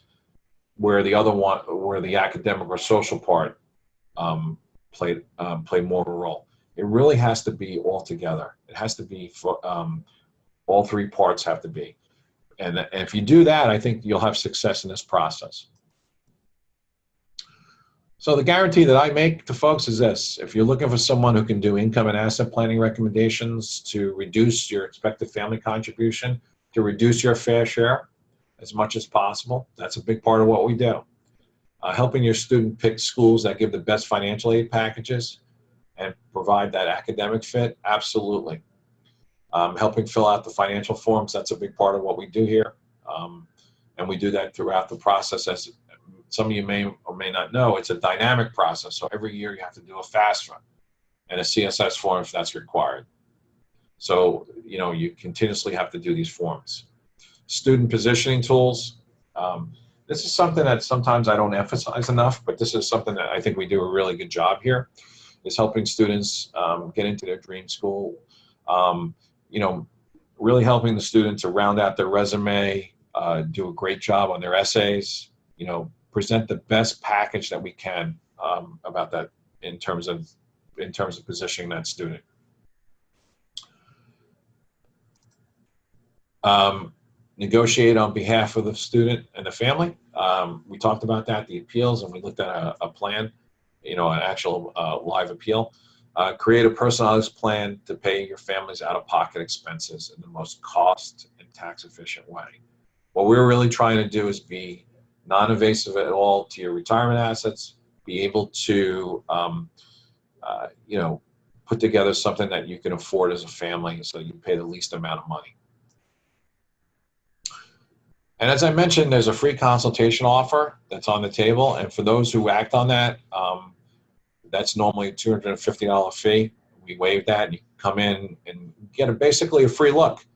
where the academic or social part played more of a role. It really has to be all together. It has to be all three parts have to be, and if you do that, I think you'll have success in this process. So the guarantee that I make to folks is this: if you're looking for someone who can do income and asset planning recommendations to reduce your expected family contribution, to reduce your fair share as much as possible, that's a big part of what we do. Helping your student pick schools that give the best financial aid packages and provide that academic fit, absolutely. Helping fill out the financial forms, that's a big part of what we do here. And we do that throughout the process. As some of you may or may not know, it's a dynamic process. So every year you have to do a FAFSA and a CSS form if that's required. So, you continuously have to do these forms. Student positioning tools. This is something that sometimes I don't emphasize enough, but this is something that I think we do a really good job here, is helping students get into their dream school. Really helping the student to round out their resume, do a great job on their essays, present the best package that we can about that in terms of positioning that student. Negotiate on behalf of the student and the family. We talked about that, the appeals, and we looked at a plan, an actual live appeal. Create a personalized plan to pay your family's out-of-pocket expenses in the most cost and tax-efficient way. What we're really trying to do is be non-invasive at all to your retirement assets, be able to, put together something that you can afford as a family so you pay the least amount of money. And as I mentioned, there's a free consultation offer that's on the table. And for those who act on that, that's normally a $250 fee. We waive that, and you can come in and get basically a free look.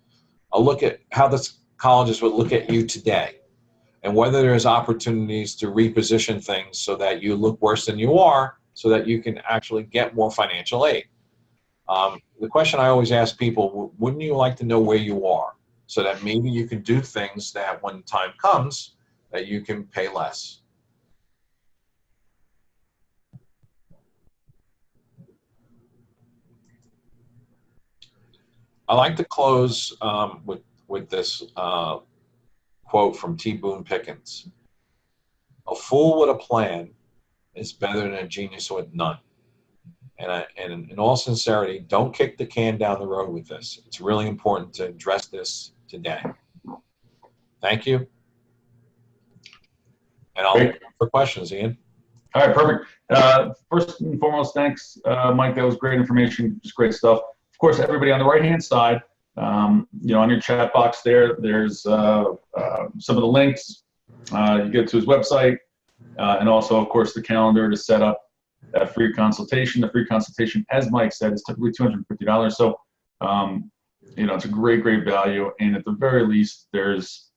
A look at how the colleges would look at you today, and whether there's opportunities to reposition things so that you look worse than you are, so that you can actually get more financial aid. The question I always ask people, wouldn't you like to know where you are, so that maybe you can do things that when time comes, that you can pay less? I like to close with this quote from T. Boone Pickens. "A fool with a plan is better than a genius with none." And in all sincerity, don't kick the can down the road with this. It's really important to address this today. Thank you. And I'll look for questions, Ian. All right, perfect. First and foremost, thanks, Mike. That was great information, just great stuff. Of course, everybody on the right-hand side, on your chat box there's some of the links. You get to his website, and also, of course, the calendar to set up that free consultation. The free consultation, as Mike said, is typically $250. So, it's a great, great value. And at the very least, you're just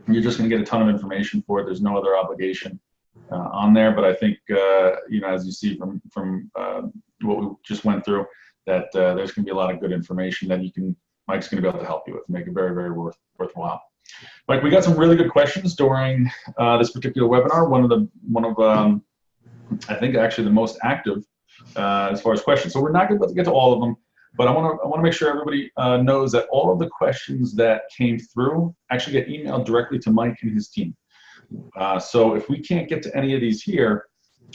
going to get a ton of information for it. There's no other obligation on there. But I think, as you see from what we just went through, that there's going to be a lot of good information that Mike's going to be able to help you with, make it very, very worthwhile. Mike, we got some really good questions during this particular webinar. One of I think actually the most active as far as questions. So we're not going to get to all of them, but I want to make sure everybody knows that all of the questions that came through actually get emailed directly to Mike and his team. So if we can't get to any of these here,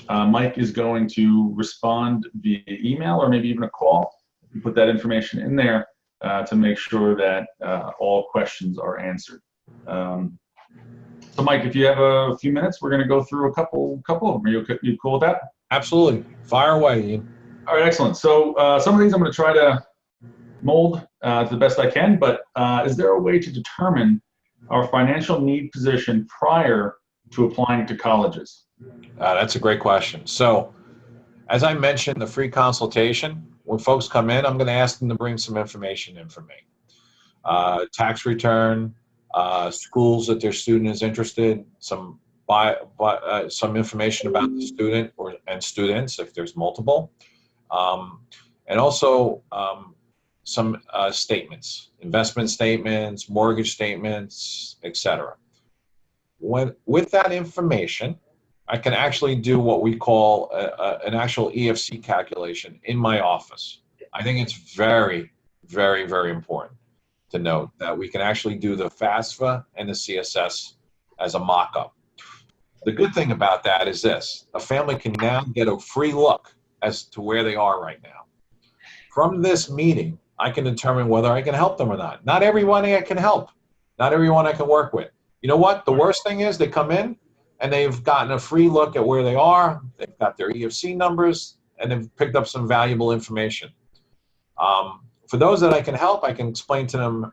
Mike is going to respond via email or maybe even a call. Put that information in there to make sure that all questions are answered. So Mike, if you have a few minutes, we're going to go through a couple of them. Are you cool with that? Absolutely. Fire away, Ian. All right, excellent. So some of these I'm going to try to mold to the best I can, but is there a way to determine our financial need position prior to applying to colleges? That's a great question. So as I mentioned, the free consultation, when folks come in, I'm going to ask them to bring some information in for me. Tax return, schools that their student is interested, some information about the student and students if there's multiple, and also some statements, investment statements, mortgage statements, etc. With that information, I can actually do what we call an actual EFC calculation in my office. I think it's very, very, very important to note that we can actually do the FAFSA and the CSS as a mock-up. The good thing about that is this: a family can now get a free look as to where they are right now. From this meeting, I can determine whether I can help them or not. Not everyone I can help. Not everyone I can work with. You know what? The worst thing is they come in and they've gotten a free look at where they are. They've got their EFC numbers and they've picked up some valuable information. For those that I can help, I can explain to them,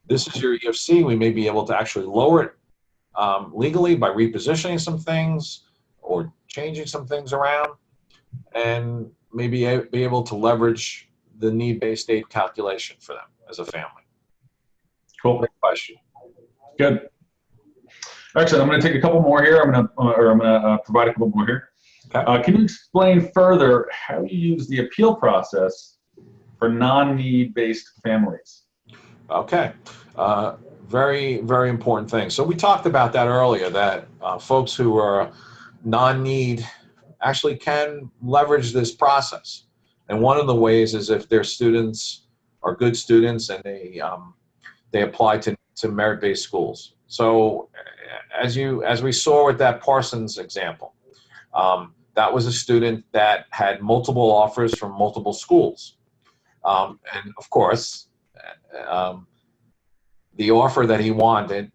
this is your EFC. We may be able to actually lower it legally by repositioning some things or changing some things around, and maybe be able to leverage the need-based aid calculation for them as a family. Cool. Great question. Good. Excellent. I'm going to take a couple more here. I'm going to provide a couple more here. Okay. Can you explain further how you use the appeal process for non-need-based families? Okay. Very, very important thing. So we talked about that earlier, that folks who are non-need actually can leverage this process. And one of the ways is if their students are good students and they apply to merit-based schools. So as we saw with that Parsons example, that was a student that had multiple offers from multiple schools. And of course, the offer that he wanted,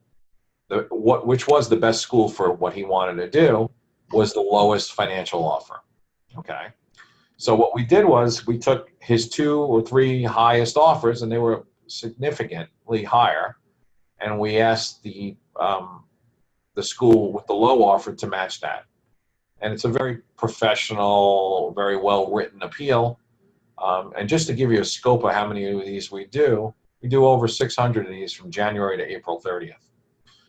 which was the best school for what he wanted to do, was the lowest financial offer. Okay. So what we did was we took his 2 or 3 highest offers, and they were significantly higher, and we asked the school with the low offer to match that. And it's a very professional, very well-written appeal. And just to give you a scope of how many of these we do over 600 of these from January to April 30th.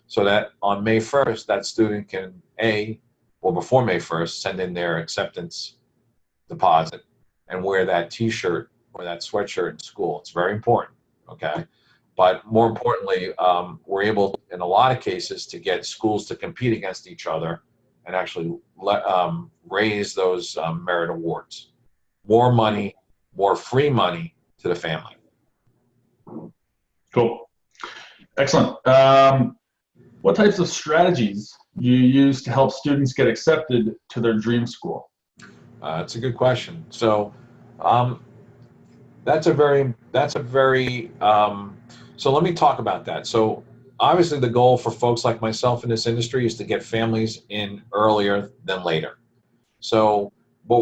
So that on May 1st, that student can before May 1st, send in their acceptance deposit and wear that t-shirt or that sweatshirt in school. It's very important, okay? But more importantly, we're able, in a lot of cases, to get schools to compete against each other and actually raise those merit awards. More money, more free money to the family. Cool. Excellent. What types of strategies do you use to help students get accepted to their dream school? That's a good question. So that's a very so let me talk about that. So obviously the goal for folks like myself in this industry is to get families in earlier than later. So but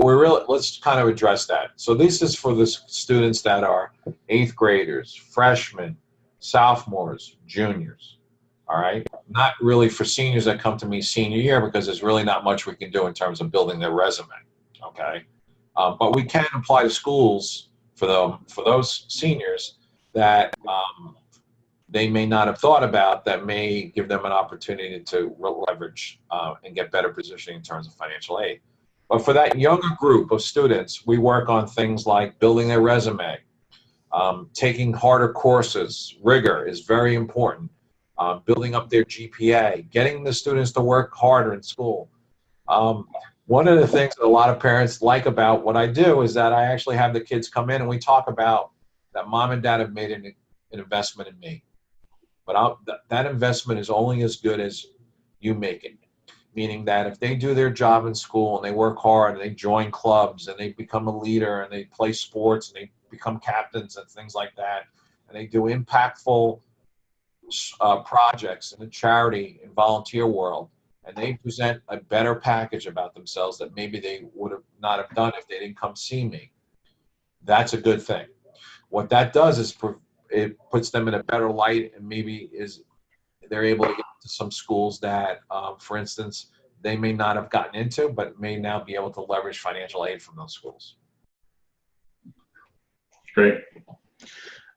let's kind of address that. So this is for the students that are 8th graders, freshmen, sophomores, juniors, all right? Not really for seniors that come to me senior year, because there's really not much we can do in terms of building their resume. Okay, but we can apply to schools for those seniors that they may not have thought about, that may give them an opportunity to leverage and get better positioning in terms of financial aid. But for that younger group of students, we work on things like building their resume, taking harder courses. Rigor is very important. Building up their GPA, getting the students to work harder in school. One of the things that a lot of parents like about what I do is that I actually have the kids come in and we talk about that mom and dad have made an investment in me. But that investment is only as good as you make it. Meaning that if they do their job in school and they work hard and they join clubs and they become a leader and they play sports and they become captains and things like that, and they do impactful projects in the charity and volunteer world, and they present a better package about themselves that maybe they would have not have done if they didn't come see me, that's a good thing. What that does is it puts them in a better light, and maybe they're able to get to some schools that, for instance, they may not have gotten into, but may now be able to leverage financial aid from those schools. Great.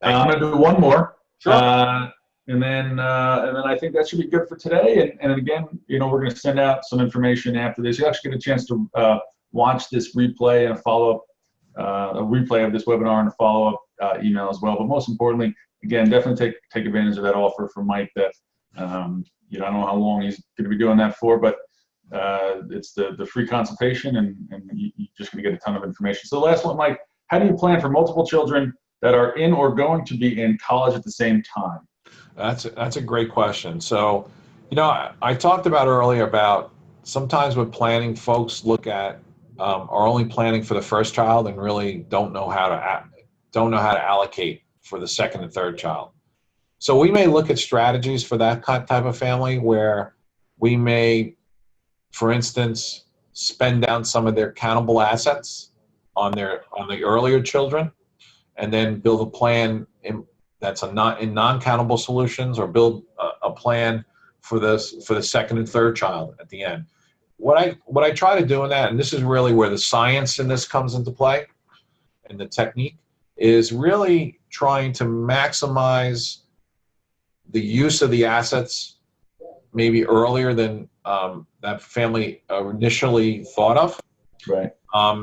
I'm going to do one more. Sure. And then I think that should be good for today. And again, we're going to send out some information after this. You actually get a chance to watch this replay and a replay of this webinar and a follow-up email as well. But most importantly, again, definitely take advantage of that offer from Mike. That I don't know how long he's going to be doing that for, but it's the free consultation, and you're just going to get a ton of information. So the last one, Mike, how do you plan for multiple children that are in or going to be in college at the same time? That's a great question. So, I talked about earlier about sometimes with planning, folks look at are only planning for the first child and really don't know how to allocate for the second and third child. So we may look at strategies for that type of family where we may, for instance, spend down some of their countable assets on the earlier children, and then build a plan that's in non-countable solutions, or build a plan for the second and third child at the end. What I try to do in that, and this is really where the science in this comes into play, and the technique, is really trying to maximize the use of the assets maybe earlier than that family initially thought of. Right.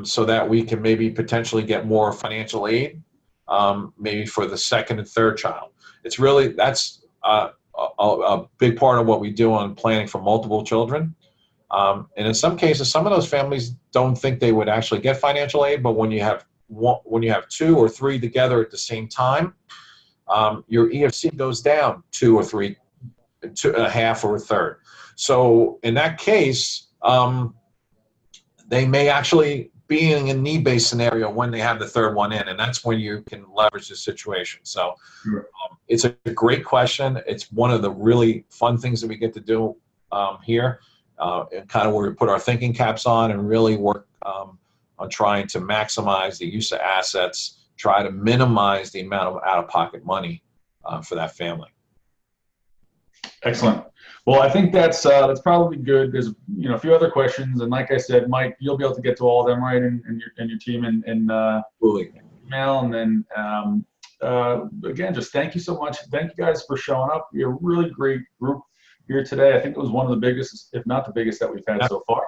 So that we can maybe potentially get more financial aid, maybe for the second and third child. That's a big part of what we do on planning for multiple children. And in some cases, some of those families don't think they would actually get financial aid, but when you have two or three together at the same time, your EFC goes down 2 or 3, a half or a third. So in that case, they may actually be in a need-based scenario when they have the third one in, and that's when you can leverage the situation. So it's a great question. It's one of the really fun things that we get to do here, and kind of where we put our thinking caps on and really work on trying to maximize the use of assets, try to minimize the amount of out-of-pocket money for that family. Excellent. Well, I think that's probably good. There's a few other questions, and like I said, Mike, you'll be able to get to all of them, right, and your team in email. And then again, just thank you so much. Thank you guys for showing up. You're a really great group here today. I think it was one of the biggest, if not the biggest, that we've had so far.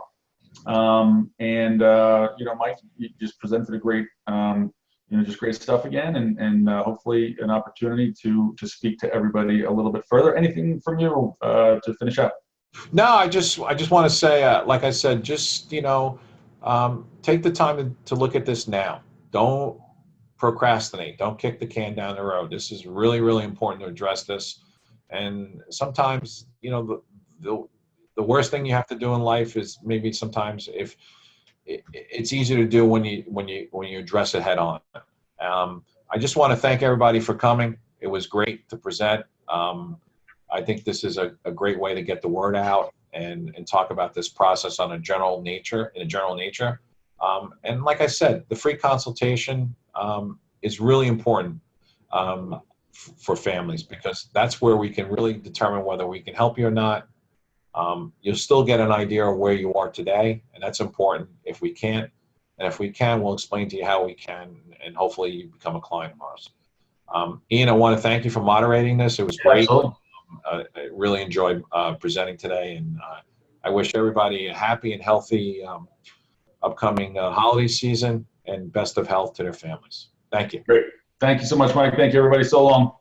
Mike, you just presented a great, just great stuff again, and hopefully an opportunity to speak to everybody a little bit further. Anything from you to finish up? No, I just want to say, like I said, just take the time to look at this now. Don't procrastinate. Don't kick the can down the road. This is really, really important to address this. And sometimes, the worst thing you have to do in life is maybe sometimes if it's easier to do when you address it head on. I just want to thank everybody for coming. It was great to present. I think this is a great way to get the word out and talk about this process in a general nature. And like I said, the free consultation is really important for families, because that's where we can really determine whether we can help you or not. You'll still get an idea of where you are today, and that's important. If we can't, And if we can, we'll explain to you how we can, and hopefully you become a client of ours. Ian, I want to thank you for moderating this. It was great. Absolutely. I really enjoyed presenting today, and I wish everybody a happy and healthy upcoming holiday season, and best of health to their families. Thank you. Great. Thank you so much, Mike. Thank you, everybody. So long.